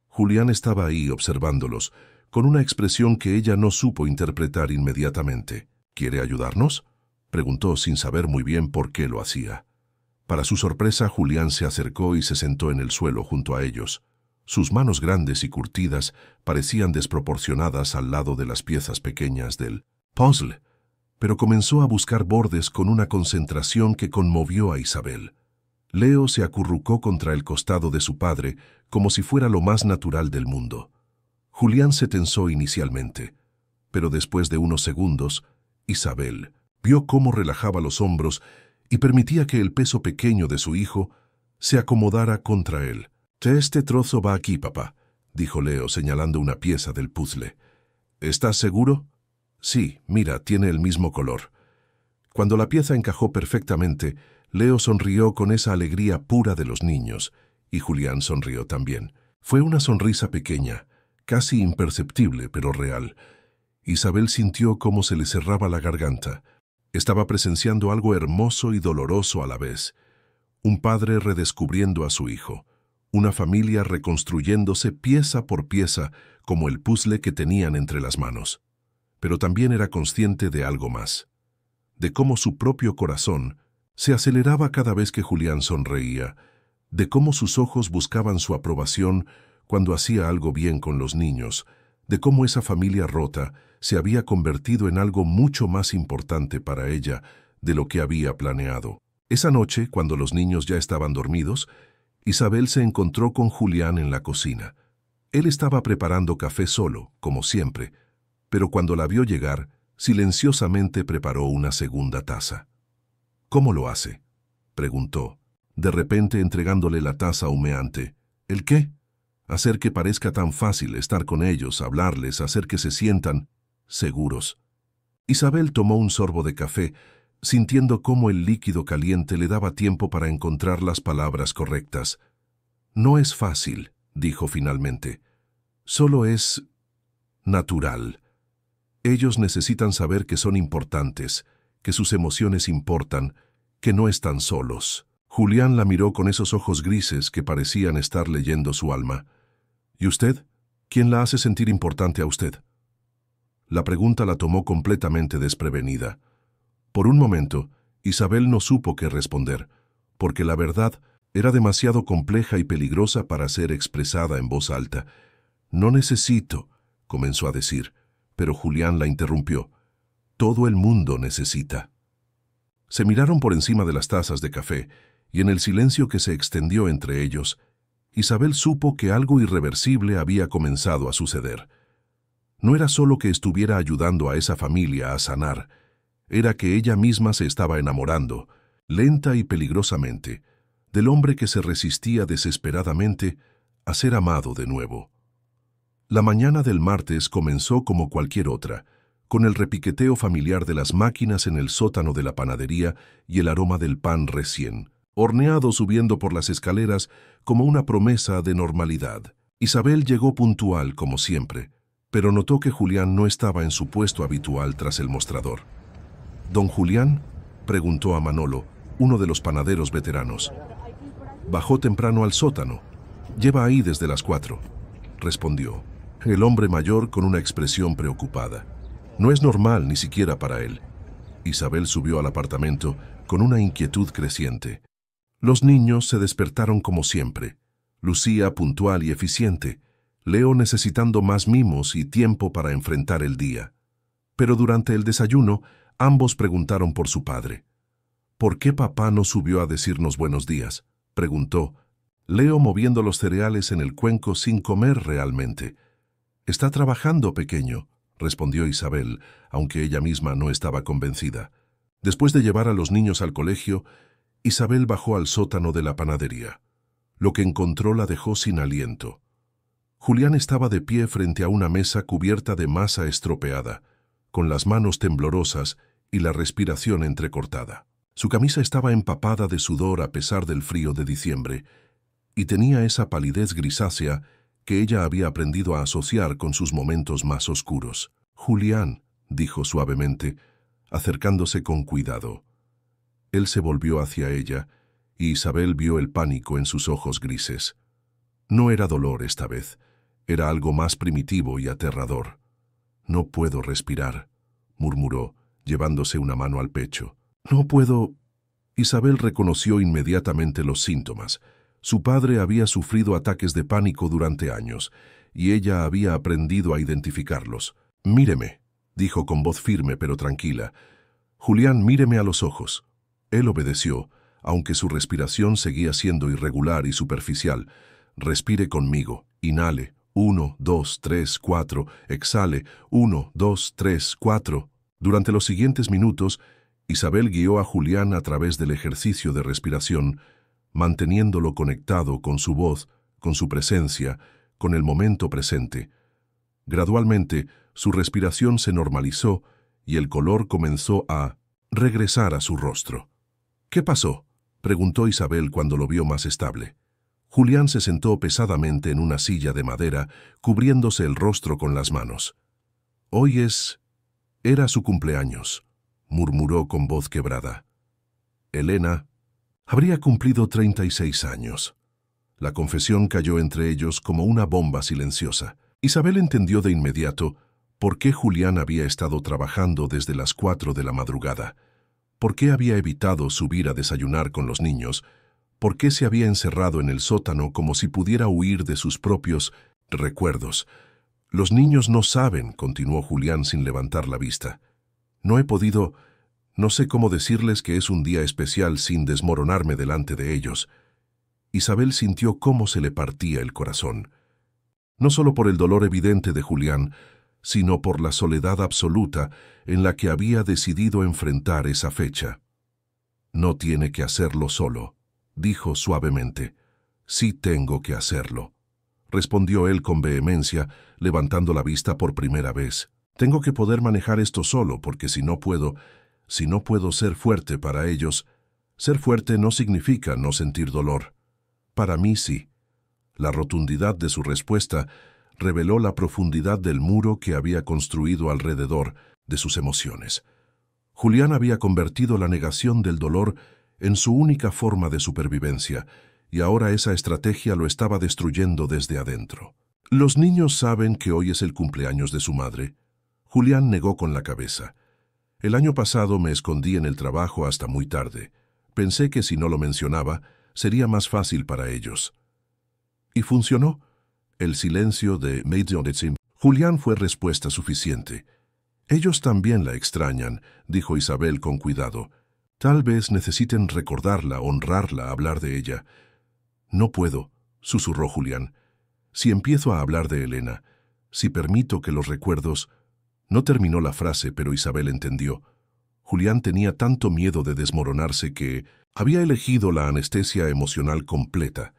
Julián estaba ahí observándolos, con una expresión que ella no supo interpretar inmediatamente. ¿Quiere ayudarnos?, preguntó sin saber muy bien por qué lo hacía. Para su sorpresa, Julián se acercó y se sentó en el suelo junto a ellos. Sus manos grandes y curtidas parecían desproporcionadas al lado de las piezas pequeñas del puzzle, pero comenzó a buscar bordes con una concentración que conmovió a Isabel. Leo se acurrucó contra el costado de su padre como si fuera lo más natural del mundo. Julián se tensó inicialmente, pero después de unos segundos, Isabel vio cómo relajaba los hombros y permitía que el peso pequeño de su hijo se acomodara contra él. «Este trozo va aquí, papá», dijo Leo señalando una pieza del puzzle. «¿Estás seguro?» «Sí, mira, tiene el mismo color». Cuando la pieza encajó perfectamente, Leo sonrió con esa alegría pura de los niños, y Julián sonrió también. Fue una sonrisa pequeña, casi imperceptible, pero real. Isabel sintió cómo se le cerraba la garganta. Estaba presenciando algo hermoso y doloroso a la vez. Un padre redescubriendo a su hijo. Una familia reconstruyéndose pieza por pieza como el puzzle que tenían entre las manos. Pero también era consciente de algo más. De cómo su propio corazón se aceleraba cada vez que Julián sonreía. De cómo sus ojos buscaban su aprobación cuando hacía algo bien con los niños. De cómo esa familia rota se había convertido en algo mucho más importante para ella de lo que había planeado. Esa noche, cuando los niños ya estaban dormidos, Isabel se encontró con Julián en la cocina. Él estaba preparando café solo, como siempre, pero cuando la vio llegar, silenciosamente preparó una segunda taza. «¿Cómo lo hace?», preguntó, de repente entregándole la taza humeante. «¿El qué?». «Hacer que parezca tan fácil estar con ellos, hablarles, hacer que se sientan seguros». Isabel tomó un sorbo de café, sintiendo cómo el líquido caliente le daba tiempo para encontrar las palabras correctas. «No es fácil», dijo finalmente. «Solo es natural. Ellos necesitan saber que son importantes, que sus emociones importan, que no están solos». Julián la miró con esos ojos grises que parecían estar leyendo su alma. «¿Y usted? ¿Quién la hace sentir importante a usted?». La pregunta la tomó completamente desprevenida. Por un momento, Isabel no supo qué responder, porque la verdad era demasiado compleja y peligrosa para ser expresada en voz alta. «No necesito», comenzó a decir, pero Julián la interrumpió. «Todo el mundo necesita». Se miraron por encima de las tazas de café, y en el silencio que se extendió entre ellos, Isabel supo que algo irreversible había comenzado a suceder. No era solo que estuviera ayudando a esa familia a sanar, era que ella misma se estaba enamorando, lenta y peligrosamente, del hombre que se resistía desesperadamente a ser amado de nuevo. La mañana del martes comenzó como cualquier otra, con el repiqueteo familiar de las máquinas en el sótano de la panadería y el aroma del pan recién horneado subiendo por las escaleras como una promesa de normalidad. Isabel llegó puntual, como siempre, pero notó que Julián no estaba en su puesto habitual tras el mostrador. «¿Don Julián?», preguntó a Manolo, uno de los panaderos veteranos. «Bajó temprano al sótano. Lleva ahí desde las 4», respondió el hombre mayor con una expresión preocupada. No es normal ni siquiera para él. Isabel subió al apartamento con una inquietud creciente. Los niños se despertaron como siempre. Lucía puntual y eficiente. Leo necesitando más mimos y tiempo para enfrentar el día. Pero durante el desayuno, ambos preguntaron por su padre. «¿Por qué papá no subió a decirnos buenos días?», preguntó Leo moviendo los cereales en el cuenco sin comer realmente. «Está trabajando, pequeño», respondió Isabel, aunque ella misma no estaba convencida. Después de llevar a los niños al colegio, Isabel bajó al sótano de la panadería. Lo que encontró la dejó sin aliento. Julián estaba de pie frente a una mesa cubierta de masa estropeada, con las manos temblorosas y la respiración entrecortada. Su camisa estaba empapada de sudor a pesar del frío de diciembre, y tenía esa palidez grisácea que ella había aprendido a asociar con sus momentos más oscuros. «Julián», dijo suavemente, acercándose con cuidado. Él se volvió hacia ella, y Isabel vio el pánico en sus ojos grises. No era dolor esta vez, era algo más primitivo y aterrador. «No puedo respirar», murmuró, llevándose una mano al pecho. «No puedo...». Isabel reconoció inmediatamente los síntomas. Su padre había sufrido ataques de pánico durante años, y ella había aprendido a identificarlos. «Míreme», dijo con voz firme pero tranquila. «Julián, míreme a los ojos». Él obedeció, aunque su respiración seguía siendo irregular y superficial. «Respire conmigo. Inhale. 1, 2, 3, 4. Exhale. 1, 2, 3, 4. Durante los siguientes minutos, Isabel guió a Julián a través del ejercicio de respiración, manteniéndolo conectado con su voz, con su presencia, con el momento presente. Gradualmente, su respiración se normalizó y el color comenzó a regresar a su rostro. «¿Qué pasó?», preguntó Isabel cuando lo vio más estable. Julián se sentó pesadamente en una silla de madera, cubriéndose el rostro con las manos. «Hoy era su cumpleaños», murmuró con voz quebrada. Elena habría cumplido 36 años. La confesión cayó entre ellos como una bomba silenciosa. Isabel entendió de inmediato por qué Julián había estado trabajando desde las 4 de la madrugada, por qué había evitado subir a desayunar con los niños, por qué se había encerrado en el sótano como si pudiera huir de sus propios recuerdos. «Los niños no saben», continuó Julián sin levantar la vista. «No he podido... No sé cómo decirles que es un día especial sin desmoronarme delante de ellos». Isabel sintió cómo se le partía el corazón. no solo por el dolor evidente de Julián, sino por la soledad absoluta en la que había decidido enfrentar esa fecha. «No tiene que hacerlo solo», dijo suavemente. «Sí tengo que hacerlo», respondió él con vehemencia, levantando la vista por primera vez. «Tengo que poder manejar esto solo, porque si no puedo ser fuerte para ellos, ser fuerte no significa no sentir dolor. Para mí sí». La rotundidad de su respuesta reveló la profundidad del muro que había construido alrededor de sus emociones. Julián había convertido la negación del dolor en su única forma de supervivencia, y ahora esa estrategia lo estaba destruyendo desde adentro. «Los niños saben que hoy es el cumpleaños de su madre». Julián negó con la cabeza. «El año pasado me escondí en el trabajo hasta muy tarde. Pensé que si no lo mencionaba, sería más fácil para ellos». Y funcionó. El silencio de Meidionetsim. Julián fue respuesta suficiente. «Ellos también la extrañan», dijo Isabel con cuidado. «Tal vez necesiten recordarla, honrarla, hablar de ella». «No puedo», susurró Julián. «Si empiezo a hablar de Elena, si permito que los recuerdos...» No terminó la frase, pero Isabel entendió. Julián tenía tanto miedo de desmoronarse que había elegido la anestesia emocional completa,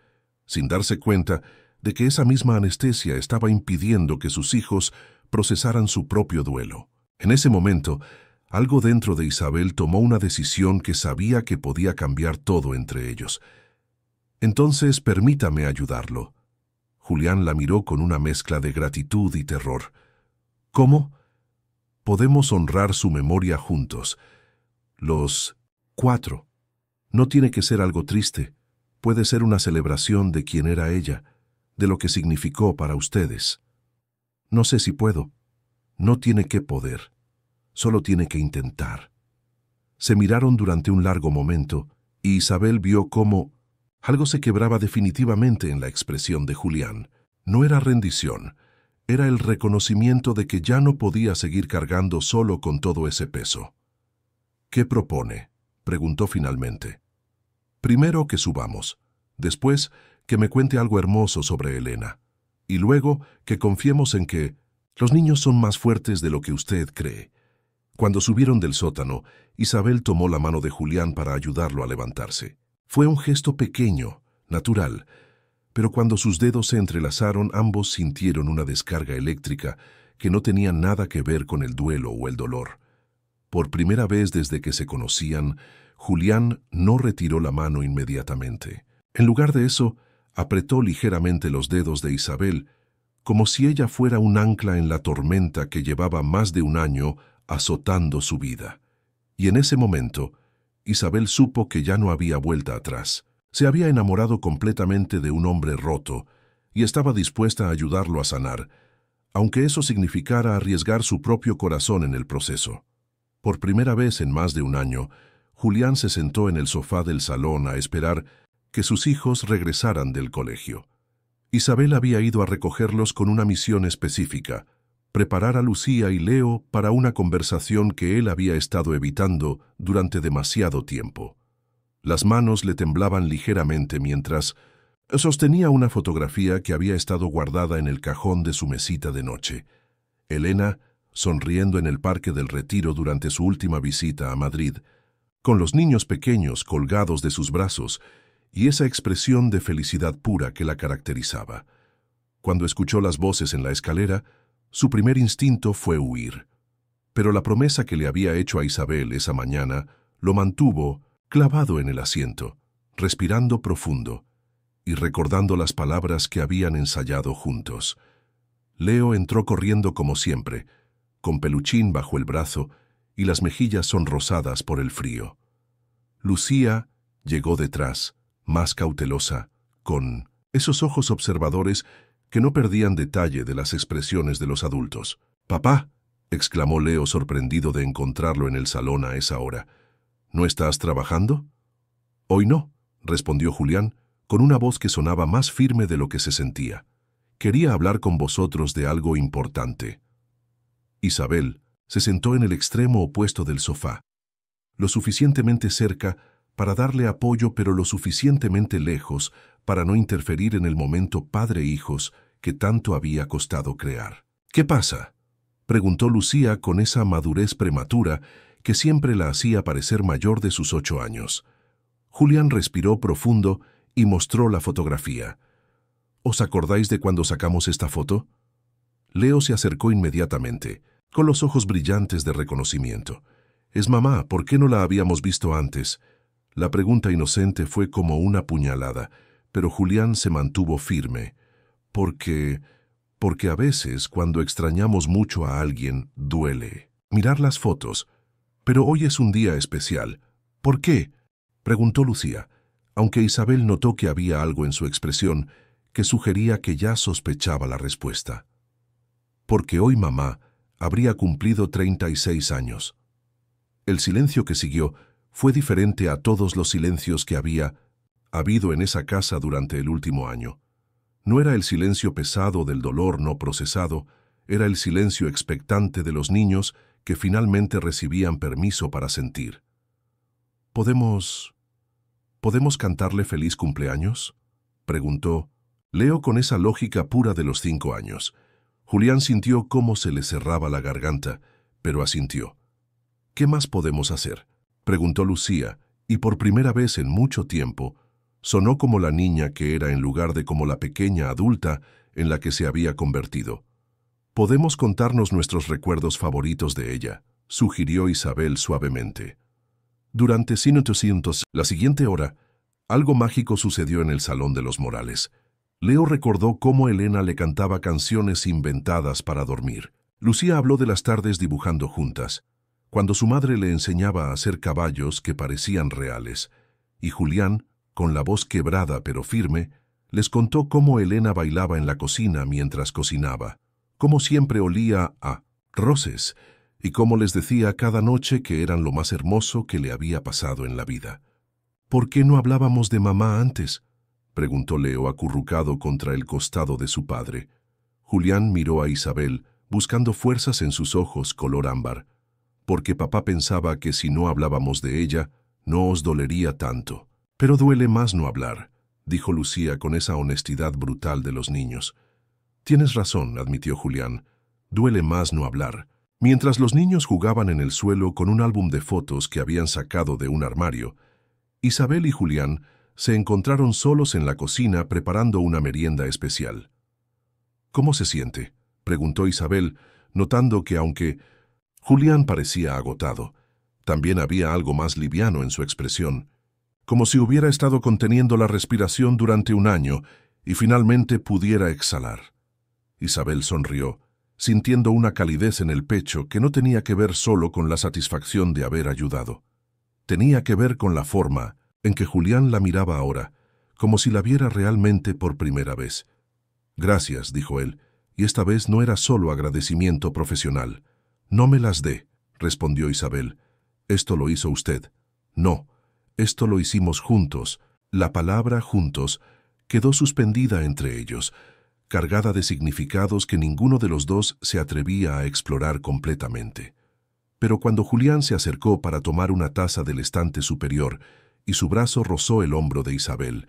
sin darse cuenta de que esa misma anestesia estaba impidiendo que sus hijos procesaran su propio duelo. En ese momento, algo dentro de Isabel tomó una decisión que sabía que podía cambiar todo entre ellos. «Entonces, permítame ayudarlo». Julián la miró con una mezcla de gratitud y terror. «¿Cómo?» «Podemos honrar su memoria juntos. Los 4. No tiene que ser algo triste. Puede ser una celebración de quién era ella, de lo que significó para ustedes». «No sé si puedo». «No tiene que poder. Solo tiene que intentar». Se miraron durante un largo momento, y Isabel vio cómo algo se quebraba definitivamente en la expresión de Julián. No era rendición, era el reconocimiento de que ya no podía seguir cargando solo con todo ese peso. «¿Qué propone?», preguntó finalmente. «Primero que subamos, después que me cuente algo hermoso sobre Elena, y luego que confiemos en que los niños son más fuertes de lo que usted cree». Cuando subieron del sótano, Isabel tomó la mano de Julián para ayudarlo a levantarse. Fue un gesto pequeño, natural, pero cuando sus dedos se entrelazaron, ambos sintieron una descarga eléctrica que no tenía nada que ver con el duelo o el dolor. Por primera vez desde que se conocían, Julián no retiró la mano inmediatamente. En lugar de eso, apretó ligeramente los dedos de Isabel, como si ella fuera un ancla en la tormenta que llevaba más de un año azotando su vida. Y en ese momento, Isabel supo que ya no había vuelta atrás. Se había enamorado completamente de un hombre roto y estaba dispuesta a ayudarlo a sanar, aunque eso significara arriesgar su propio corazón en el proceso. Por primera vez en más de un año, Julián se sentó en el sofá del salón a esperar que sus hijos regresaran del colegio. Isabel había ido a recogerlos con una misión específica: preparar a Lucía y Leo para una conversación que él había estado evitando durante demasiado tiempo. Las manos le temblaban ligeramente mientras sostenía una fotografía que había estado guardada en el cajón de su mesita de noche. Elena, sonriendo en el Parque del Retiro durante su última visita a Madrid, con los niños pequeños colgados de sus brazos y esa expresión de felicidad pura que la caracterizaba. Cuando escuchó las voces en la escalera, su primer instinto fue huir. Pero la promesa que le había hecho a Isabel esa mañana lo mantuvo clavado en el asiento, respirando profundo y recordando las palabras que habían ensayado juntos. Leo entró corriendo como siempre, con peluchín bajo el brazo y las mejillas sonrosadas por el frío. Lucía llegó detrás, más cautelosa, con esos ojos observadores que no perdían detalle de las expresiones de los adultos. «Papá», exclamó Leo sorprendido de encontrarlo en el salón a esa hora. «¿No estás trabajando?» «Hoy no», respondió Julián, con una voz que sonaba más firme de lo que se sentía. «Quería hablar con vosotros de algo importante». Isabel se sentó en el extremo opuesto del sofá, lo suficientemente cerca para darle apoyo, pero lo suficientemente lejos para no interferir en el momento padre-hijos que tanto había costado crear. «¿Qué pasa?», preguntó Lucía con esa madurez prematura que siempre la hacía parecer mayor de sus 8 años. Julián respiró profundo y mostró la fotografía. «¿Os acordáis de cuando sacamos esta foto?». Leo se acercó inmediatamente, con los ojos brillantes de reconocimiento. «Es mamá, ¿por qué no la habíamos visto antes?». La pregunta inocente fue como una puñalada, pero Julián se mantuvo firme. Porque a veces, cuando extrañamos mucho a alguien, duele mirar las fotos. «Pero hoy es un día especial». «¿Por qué?», preguntó Lucía, aunque Isabel notó que había algo en su expresión que sugería que ya sospechaba la respuesta. «Porque hoy mamá habría cumplido 36 años». El silencio que siguió fue diferente a todos los silencios que había habido en esa casa durante el último año. No era el silencio pesado del dolor no procesado, era el silencio expectante de los niños que finalmente recibían permiso para sentir. ¿Podemos cantarle feliz cumpleaños?», preguntó Leo con esa lógica pura de los 5 años. Julián sintió cómo se le cerraba la garganta, pero asintió. «¿Qué más podemos hacer?», preguntó Lucía, y por primera vez en mucho tiempo sonó como la niña que era en lugar de como la pequeña adulta en la que se había convertido. «Podemos contarnos nuestros recuerdos favoritos de ella», sugirió Isabel suavemente. Durante 100, la siguiente hora, algo mágico sucedió en el salón de los Morales. Leo recordó cómo Elena le cantaba canciones inventadas para dormir. Lucía habló de las tardes dibujando juntas, cuando su madre le enseñaba a hacer caballos que parecían reales, y Julián, con la voz quebrada pero firme, les contó cómo Elena bailaba en la cocina mientras cocinaba, cómo siempre olía a roces, y cómo les decía cada noche que eran lo más hermoso que le había pasado en la vida. «¿Por qué no hablábamos de mamá antes?», preguntó Leo acurrucado contra el costado de su padre. Julián miró a Isabel, buscando fuerzas en sus ojos color ámbar, porque papá pensaba que si no hablábamos de ella, no os dolería tanto. «Pero duele más no hablar», dijo Lucía con esa honestidad brutal de los niños. «Tienes razón», admitió Julián, «duele más no hablar». Mientras los niños jugaban en el suelo con un álbum de fotos que habían sacado de un armario, Isabel y Julián se encontraron solos en la cocina preparando una merienda especial. «¿Cómo se siente?», preguntó Isabel, notando que aunque Julián parecía agotado, también había algo más liviano en su expresión, como si hubiera estado conteniendo la respiración durante un año y finalmente pudiera exhalar. Isabel sonrió, sintiendo una calidez en el pecho que no tenía que ver solo con la satisfacción de haber ayudado. Tenía que ver con la forma en que Julián la miraba ahora, como si la viera realmente por primera vez. «Gracias», dijo él, y esta vez no era solo agradecimiento profesional. «No me las dé», respondió Isabel. «Esto lo hizo usted». «No, esto lo hicimos juntos». La palabra «juntos» quedó suspendida entre ellos, cargada de significados que ninguno de los dos se atrevía a explorar completamente. Pero cuando Julián se acercó para tomar una taza del estante superior y su brazo rozó el hombro de Isabel,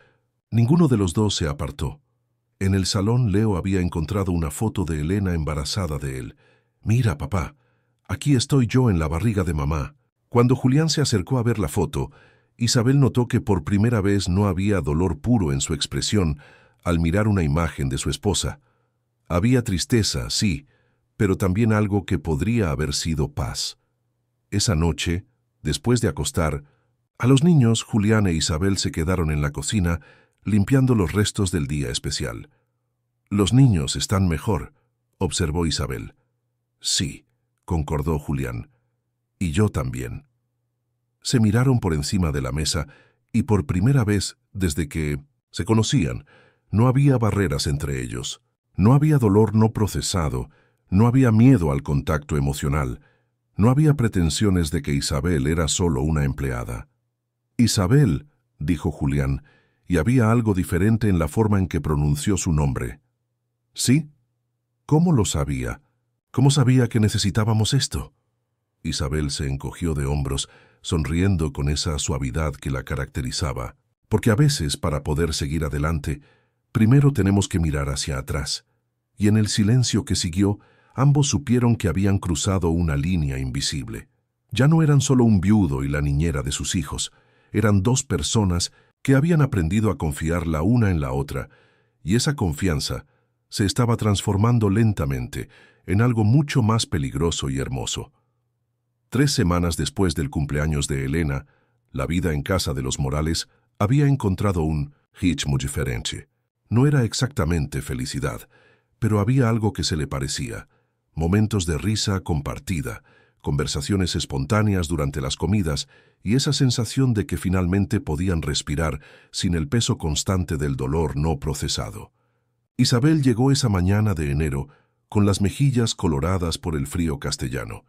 ninguno de los dos se apartó. En el salón Leo había encontrado una foto de Elena embarazada de él. «Mira, papá, aquí estoy yo en la barriga de mamá». Cuando Julián se acercó a ver la foto, Isabel notó que por primera vez no había dolor puro en su expresión al mirar una imagen de su esposa. Había tristeza, sí, pero también algo que podría haber sido paz. Esa noche, después de acostar, a los niños, Julián e Isabel se quedaron en la cocina limpiando los restos del día especial. «Los niños están mejor», observó Isabel. «Sí», concordó Julián. «Y yo también». Se miraron por encima de la mesa y por primera vez desde que se conocían, no había barreras entre ellos. No había dolor no procesado, no había miedo al contacto emocional, no había pretensiones de que Isabel era solo una empleada. «Isabel», dijo Julián, y había algo diferente en la forma en que pronunció su nombre. «¿Sí? ¿Cómo lo sabía? ¿Cómo sabía que necesitábamos esto?». Isabel se encogió de hombros, sonriendo con esa suavidad que la caracterizaba, porque a veces, para poder seguir adelante, primero tenemos que mirar hacia atrás. y en el silencio que siguió, ambos supieron que habían cruzado una línea invisible. Ya no eran solo un viudo y la niñera de sus hijos, eran dos personas que habían aprendido a confiar la una en la otra, y esa confianza se estaba transformando lentamente en algo mucho más peligroso y hermoso. 3 semanas después del cumpleaños de Elena, la vida en casa de los Morales había encontrado un hitch muy diferente. No era exactamente felicidad, pero había algo que se le parecía. Momentos de risa compartida, conversaciones espontáneas durante las comidas y esa sensación de que finalmente podían respirar sin el peso constante del dolor no procesado. Isabel llegó esa mañana de enero con las mejillas coloradas por el frío castellano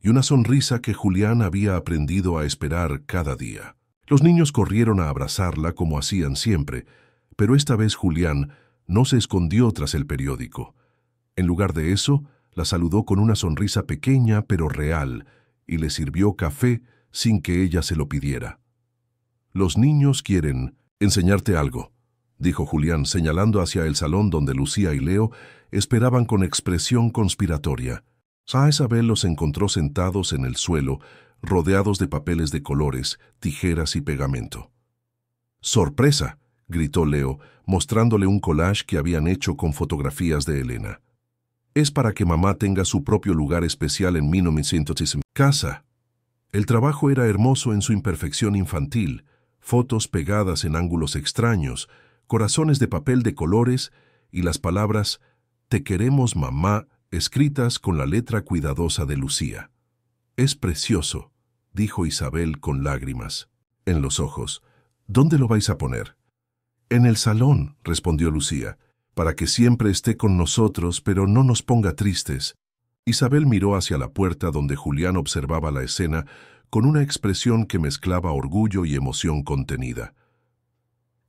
y una sonrisa que Julián había aprendido a esperar cada día. Los niños corrieron a abrazarla como hacían siempre, pero esta vez Julián no se escondió tras el periódico. En lugar de eso, la saludó con una sonrisa pequeña pero real y le sirvió café sin que ella se lo pidiera. «Los niños quieren enseñarte algo», dijo Julián señalando hacia el salón donde Lucía y Leo esperaban con expresión conspiratoria. A Isabel los encontró sentados en el suelo, rodeados de papeles de colores, tijeras y pegamento. «¡Sorpresa!», gritó Leo, mostrándole un collage que habían hecho con fotografías de Elena. «Es para que mamá tenga su propio lugar especial en 1960. Casa». El trabajo era hermoso en su imperfección infantil, fotos pegadas en ángulos extraños, corazones de papel de colores y las palabras «Te queremos, mamá», escritas con la letra cuidadosa de Lucía. «Es precioso», dijo Isabel con lágrimas en los ojos. «¿Dónde lo vais a poner?» «En el salón», respondió Lucía, «para que siempre esté con nosotros, pero no nos ponga tristes». Isabel miró hacia la puerta donde Julián observaba la escena con una expresión que mezclaba orgullo y emoción contenida.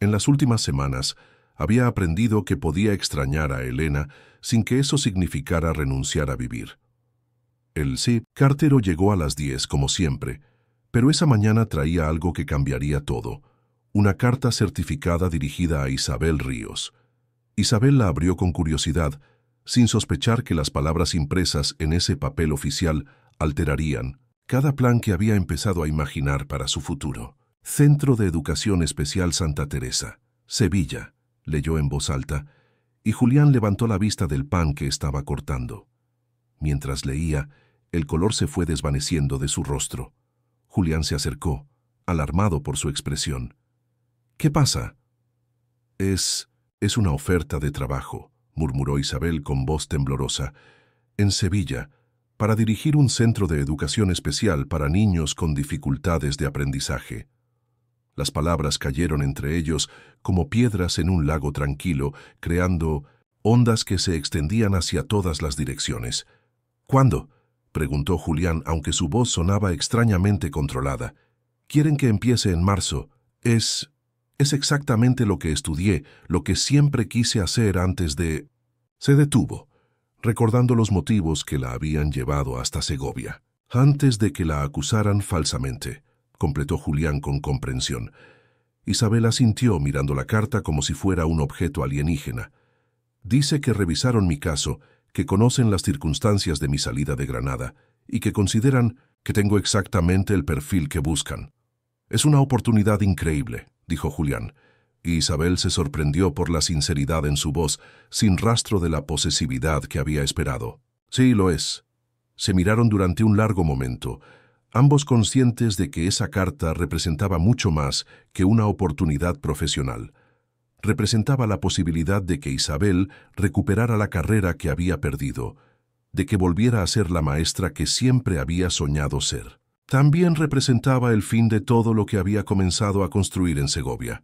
En las últimas semanas había aprendido que podía extrañar a Elena sin que eso significara renunciar a vivir. El cartero llegó a las 10 como siempre, pero esa mañana traía algo que cambiaría todo, una carta certificada dirigida a Isabel Ríos. Isabel la abrió con curiosidad, sin sospechar que las palabras impresas en ese papel oficial alterarían cada plan que había empezado a imaginar para su futuro. «Centro de Educación Especial Santa Teresa, Sevilla», leyó en voz alta, y Julián levantó la vista del pan que estaba cortando. Mientras leía, el color se fue desvaneciendo de su rostro. Julián se acercó, alarmado por su expresión. «¿Qué pasa?» Es una oferta de trabajo», murmuró Isabel con voz temblorosa, «en Sevilla, para dirigir un centro de educación especial para niños con dificultades de aprendizaje». Las palabras cayeron entre ellos como piedras en un lago tranquilo, creando ondas que se extendían hacia todas las direcciones. «¿Cuándo?», preguntó Julián, aunque su voz sonaba extrañamente controlada. «Quieren que empiece en marzo. Es exactamente lo que estudié, lo que siempre quise hacer antes de...». Se detuvo, recordando los motivos que la habían llevado hasta Segovia. «Antes de que la acusaran falsamente», completó Julián con comprensión. Isabel asintió mirando la carta como si fuera un objeto alienígena. «Dice que revisaron mi caso, que conocen las circunstancias de mi salida de Granada y que consideran que tengo exactamente el perfil que buscan». «Es una oportunidad increíble», dijo Julián, y Isabel se sorprendió por la sinceridad en su voz, sin rastro de la posesividad que había esperado. «Sí, lo es». Se miraron durante un largo momento, ambos conscientes de que esa carta representaba mucho más que una oportunidad profesional. Representaba la posibilidad de que Isabel recuperara la carrera que había perdido, de que volviera a ser la maestra que siempre había soñado ser. También representaba el fin de todo lo que había comenzado a construir en Segovia.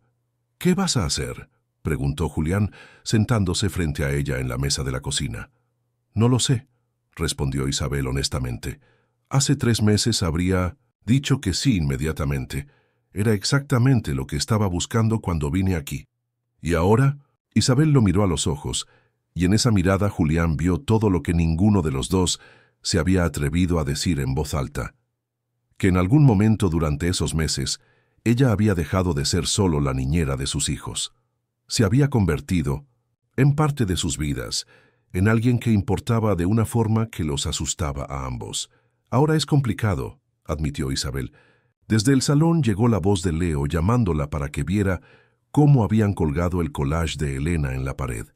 «¿Qué vas a hacer?», preguntó Julián, sentándose frente a ella en la mesa de la cocina. «No lo sé», respondió Isabel honestamente. «Hace 3 meses habría dicho que sí inmediatamente. Era exactamente lo que estaba buscando cuando vine aquí». «¿Y ahora?». Isabel lo miró a los ojos, y en esa mirada Julián vio todo lo que ninguno de los dos se había atrevido a decir en voz alta. Que en algún momento durante esos meses, ella había dejado de ser solo la niñera de sus hijos. Se había convertido en parte de sus vidas, en alguien que importaba de una forma que los asustaba a ambos. «Ahora es complicado», admitió Isabel. Desde el salón llegó la voz de Leo llamándola para que viera cómo habían colgado el collage de Elena en la pared.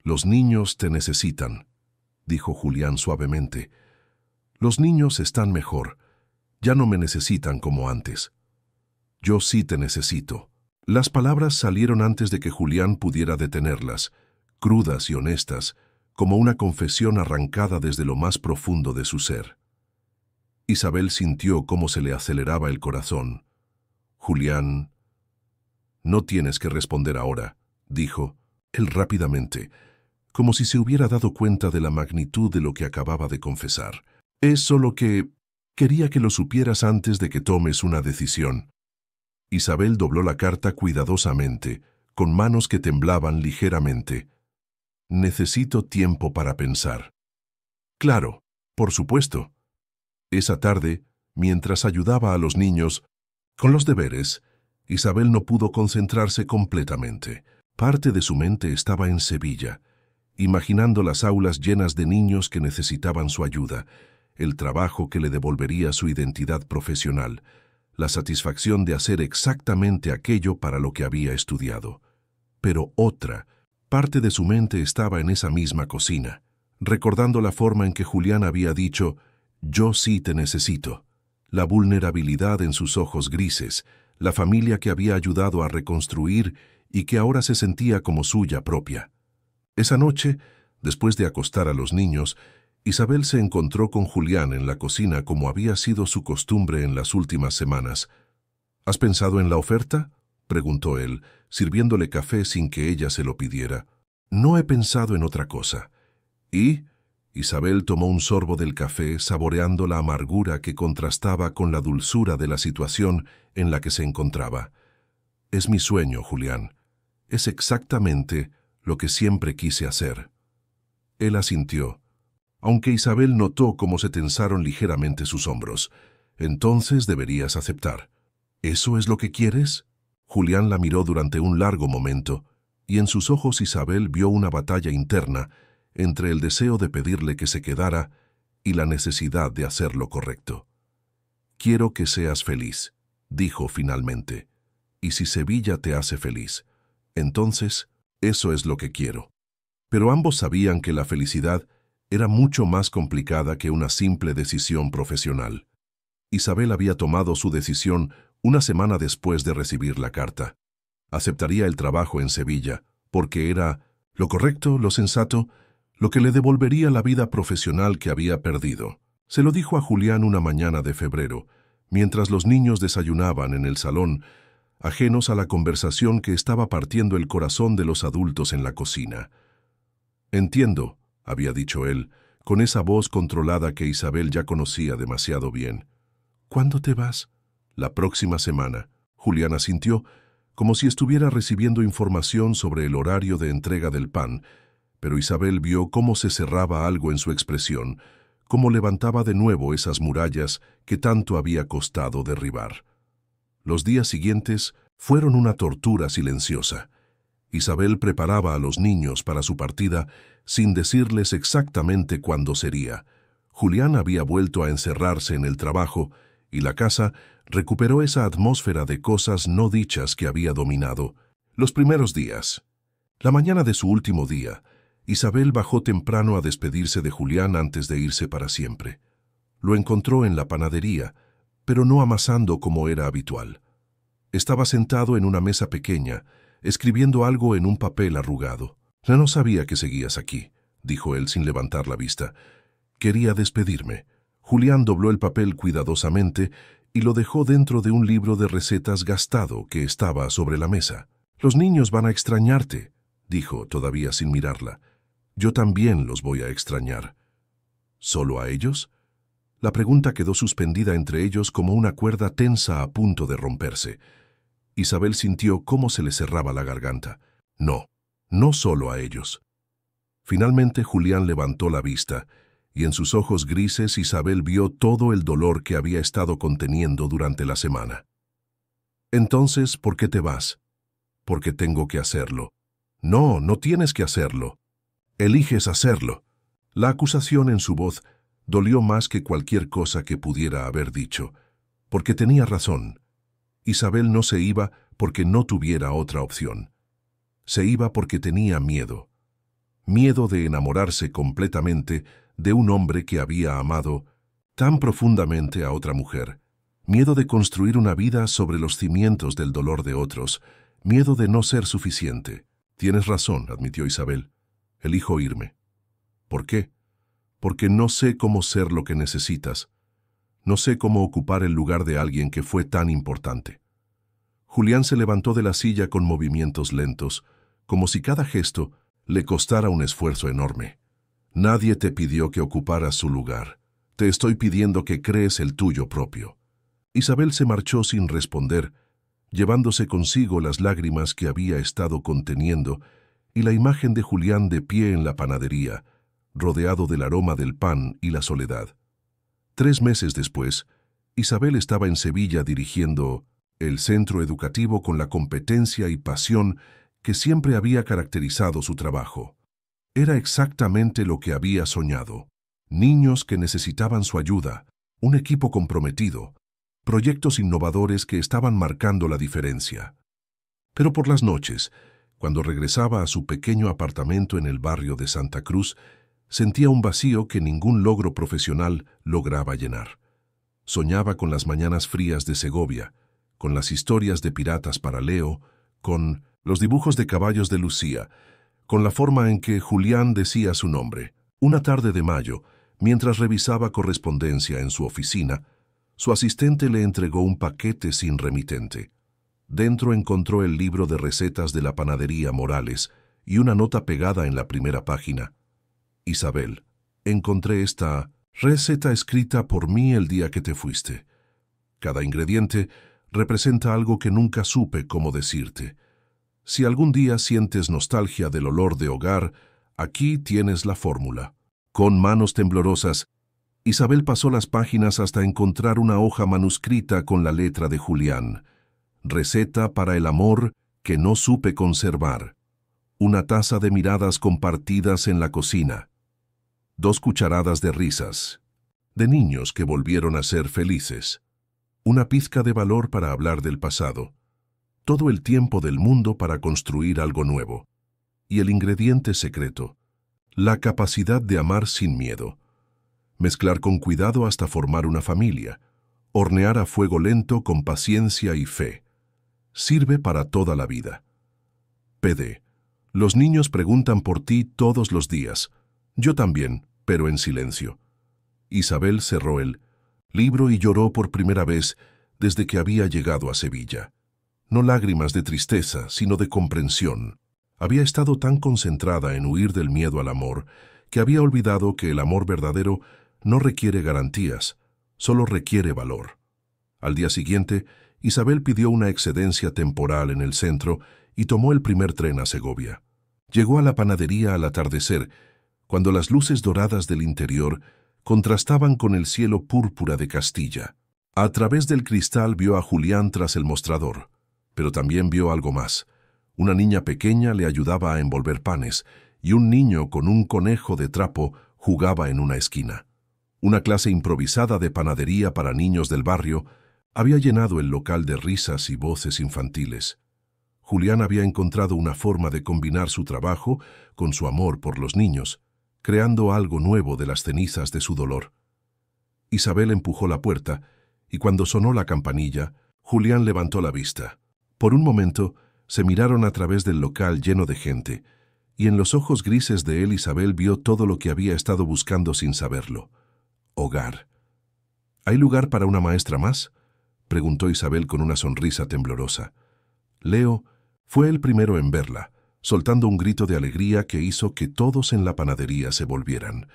«Los niños te necesitan», dijo Julián suavemente. «Los niños están mejor. Ya no me necesitan como antes. Yo sí te necesito». Las palabras salieron antes de que Julián pudiera detenerlas, crudas y honestas, como una confesión arrancada desde lo más profundo de su ser. Isabel sintió cómo se le aceleraba el corazón. «Julián, no tienes que responder ahora», dijo él rápidamente, como si se hubiera dado cuenta de la magnitud de lo que acababa de confesar. «Es solo que quería que lo supieras antes de que tomes una decisión». Isabel dobló la carta cuidadosamente, con manos que temblaban ligeramente. «Necesito tiempo para pensar». «Claro, por supuesto». Esa tarde, mientras ayudaba a los niños con los deberes, Isabel no pudo concentrarse completamente. Parte de su mente estaba en Sevilla, imaginando las aulas llenas de niños que necesitaban su ayuda, el trabajo que le devolvería su identidad profesional, la satisfacción de hacer exactamente aquello para lo que había estudiado. Pero otra parte de su mente estaba en esa misma cocina, recordando la forma en que Julián había dicho «Yo sí te necesito», la vulnerabilidad en sus ojos grises, la familia que había ayudado a reconstruir y que ahora se sentía como suya propia. Esa noche, después de acostar a los niños, Isabel se encontró con Julián en la cocina como había sido su costumbre en las últimas semanas. «¿Has pensado en la oferta?», preguntó él, sirviéndole café sin que ella se lo pidiera. «No he pensado en otra cosa». «¿Y?» Isabel tomó un sorbo del café, saboreando la amargura que contrastaba con la dulzura de la situación en la que se encontraba. «Es mi sueño, Julián. Es exactamente lo que siempre quise hacer». Él asintió, aunque Isabel notó cómo se tensaron ligeramente sus hombros. «Entonces deberías aceptar». «¿Eso es lo que quieres?». Julián la miró durante un largo momento, y en sus ojos Isabel vio una batalla interna entre el deseo de pedirle que se quedara y la necesidad de hacer lo correcto. «Quiero que seas feliz», dijo finalmente, «y si Sevilla te hace feliz, entonces eso es lo que quiero». Pero ambos sabían que la felicidad era mucho más complicada que una simple decisión profesional. Isabel había tomado su decisión una semana después de recibir la carta. Aceptaría el trabajo en Sevilla, porque era lo correcto, lo sensato, lo que le devolvería la vida profesional que había perdido. Se lo dijo a Julián una mañana de febrero, mientras los niños desayunaban en el salón, ajenos a la conversación que estaba partiendo el corazón de los adultos en la cocina. «Entiendo», había dicho él, con esa voz controlada que Isabel ya conocía demasiado bien. «¿Cuándo te vas?». «La próxima semana». Julián asintió, como si estuviera recibiendo información sobre el horario de entrega del pan, pero Isabel vio cómo se cerraba algo en su expresión, cómo levantaba de nuevo esas murallas que tanto había costado derribar. Los días siguientes fueron una tortura silenciosa. Isabel preparaba a los niños para su partida sin decirles exactamente cuándo sería. Julián había vuelto a encerrarse en el trabajo y la casa recuperó esa atmósfera de cosas no dichas que había dominado. Los primeros días. La mañana de su último día, Isabel bajó temprano a despedirse de Julián antes de irse para siempre. Lo encontró en la panadería, pero no amasando como era habitual. Estaba sentado en una mesa pequeña, escribiendo algo en un papel arrugado. «No sabía que seguías aquí», dijo él sin levantar la vista. «Quería despedirme». Julián dobló el papel cuidadosamente y lo dejó dentro de un libro de recetas gastado que estaba sobre la mesa. «Los niños van a extrañarte», dijo, todavía sin mirarla. «Yo también los voy a extrañar». «¿Solo a ellos?». La pregunta quedó suspendida entre ellos como una cuerda tensa a punto de romperse. Isabel sintió cómo se le cerraba la garganta. «No, no solo a ellos». Finalmente Julián levantó la vista, y en sus ojos grises Isabel vio todo el dolor que había estado conteniendo durante la semana. «Entonces, ¿por qué te vas?». «Porque tengo que hacerlo». «No, no tienes que hacerlo». Eliges hacerlo. La acusación en su voz dolió más que cualquier cosa que pudiera haber dicho, porque tenía razón. Isabel no se iba porque no tuviera otra opción. Se iba porque tenía miedo. Miedo de enamorarse completamente de un hombre que había amado tan profundamente a otra mujer. Miedo de construir una vida sobre los cimientos del dolor de otros. Miedo de no ser suficiente. Tienes razón, admitió Isabel. Elijo irme. ¿Por qué? Porque no sé cómo ser lo que necesitas. No sé cómo ocupar el lugar de alguien que fue tan importante. Julián se levantó de la silla con movimientos lentos, como si cada gesto le costara un esfuerzo enorme. Nadie te pidió que ocuparas su lugar. Te estoy pidiendo que crees el tuyo propio. Isabel se marchó sin responder, llevándose consigo las lágrimas que había estado conteniendo y la imagen de Julián de pie en la panadería, rodeado del aroma del pan y la soledad. 3 meses después, Isabel estaba en Sevilla dirigiendo el centro educativo con la competencia y pasión que siempre había caracterizado su trabajo. Era exactamente lo que había soñado. Niños que necesitaban su ayuda, un equipo comprometido, proyectos innovadores que estaban marcando la diferencia. Pero por las noches, cuando regresaba a su pequeño apartamento en el barrio de Santa Cruz, sentía un vacío que ningún logro profesional lograba llenar. Soñaba con las mañanas frías de Segovia, con las historias de piratas para Leo, con los dibujos de caballos de Lucía, con la forma en que Julián decía su nombre. Una tarde de mayo, mientras revisaba correspondencia en su oficina, su asistente le entregó un paquete sin remitente. Dentro encontró el libro de recetas de la panadería Morales y una nota pegada en la primera página. Isabel, encontré esta receta escrita por mí el día que te fuiste. Cada ingrediente representa algo que nunca supe cómo decirte. Si algún día sientes nostalgia del olor de hogar, aquí tienes la fórmula. Con manos temblorosas, Isabel pasó las páginas hasta encontrar una hoja manuscrita con la letra de Julián. Receta para el amor que no supe conservar. Una taza de miradas compartidas en la cocina. 2 cucharadas de risas, de niños que volvieron a ser felices. Una pizca de valor para hablar del pasado. Todo el tiempo del mundo para construir algo nuevo. Y el ingrediente secreto, la capacidad de amar sin miedo. Mezclar con cuidado hasta formar una familia. Hornear a fuego lento con paciencia y fe. Sirve para toda la vida. PD. Los niños preguntan por ti todos los días. Yo también, pero en silencio. Isabel cerró el libro y lloró por primera vez desde que había llegado a Sevilla. No lágrimas de tristeza, sino de comprensión. Había estado tan concentrada en huir del miedo al amor que había olvidado que el amor verdadero no requiere garantías, solo requiere valor. Al día siguiente, Isabel pidió una excedencia temporal en el centro y tomó el primer tren a Segovia. Llegó a la panadería al atardecer, cuando las luces doradas del interior contrastaban con el cielo púrpura de Castilla. A través del cristal vio a Julián tras el mostrador, pero también vio algo más. Una niña pequeña le ayudaba a envolver panes y un niño con un conejo de trapo jugaba en una esquina. Una clase improvisada de panadería para niños del barrio había llenado el local de risas y voces infantiles. Julián había encontrado una forma de combinar su trabajo con su amor por los niños, creando algo nuevo de las cenizas de su dolor. Isabel empujó la puerta, y cuando sonó la campanilla, Julián levantó la vista. Por un momento, se miraron a través del local lleno de gente, y en los ojos grises de él Isabel vio todo lo que había estado buscando sin saberlo. Hogar. ¿Hay lugar para una maestra más?, preguntó Isabel con una sonrisa temblorosa. Leo fue el primero en verla, soltando un grito de alegría que hizo que todos en la panadería se volvieran.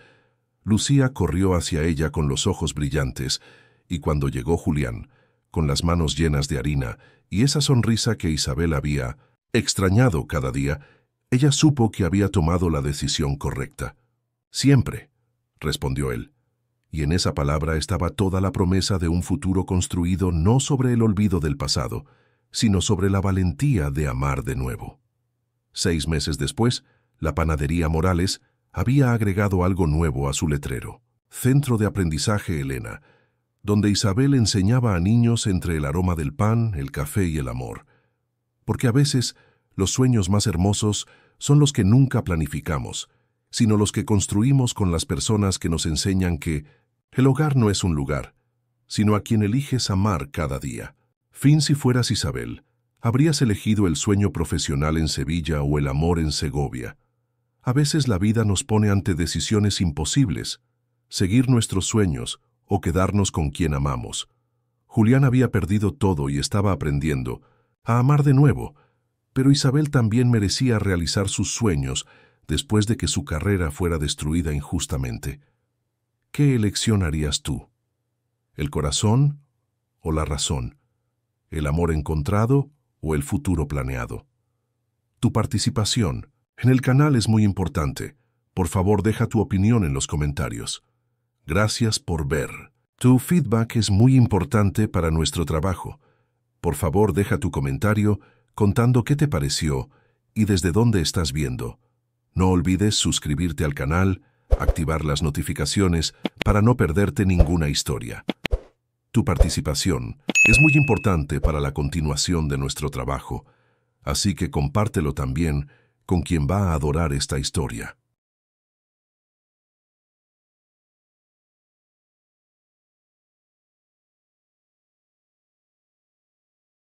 Lucía corrió hacia ella con los ojos brillantes, y cuando llegó Julián, con las manos llenas de harina y esa sonrisa que Isabel había extrañado cada día, ella supo que había tomado la decisión correcta. Siempre, respondió él, y en esa palabra estaba toda la promesa de un futuro construido no sobre el olvido del pasado, sino sobre la valentía de amar de nuevo. 6 meses después, la panadería Morales había agregado algo nuevo a su letrero: Centro de Aprendizaje Elena, donde Isabel enseñaba a niños entre el aroma del pan, el café y el amor. Porque a veces los sueños más hermosos son los que nunca planificamos, sino los que construimos con las personas que nos enseñan que el hogar no es un lugar, sino a quien eliges amar cada día. Fin: si fueras Isabel, ¿habrías elegido el sueño profesional en Sevilla o el amor en Segovia? A veces la vida nos pone ante decisiones imposibles: seguir nuestros sueños o quedarnos con quien amamos. Julián había perdido todo y estaba aprendiendo a amar de nuevo, pero Isabel también merecía realizar sus sueños después de que su carrera fuera destruida injustamente. ¿Qué elección harías tú? ¿El corazón o la razón? ¿El amor encontrado o el futuro planeado? Tu participación en el canal es muy importante. Por favor, deja tu opinión en los comentarios. Gracias por ver. Tu feedback es muy importante para nuestro trabajo. Por favor, deja tu comentario contando qué te pareció y desde dónde estás viendo. No olvides suscribirte al canal, activar las notificaciones para no perderte ninguna historia. Tu participación es muy importante para la continuación de nuestro trabajo, así que compártelo también con quien va a adorar esta historia.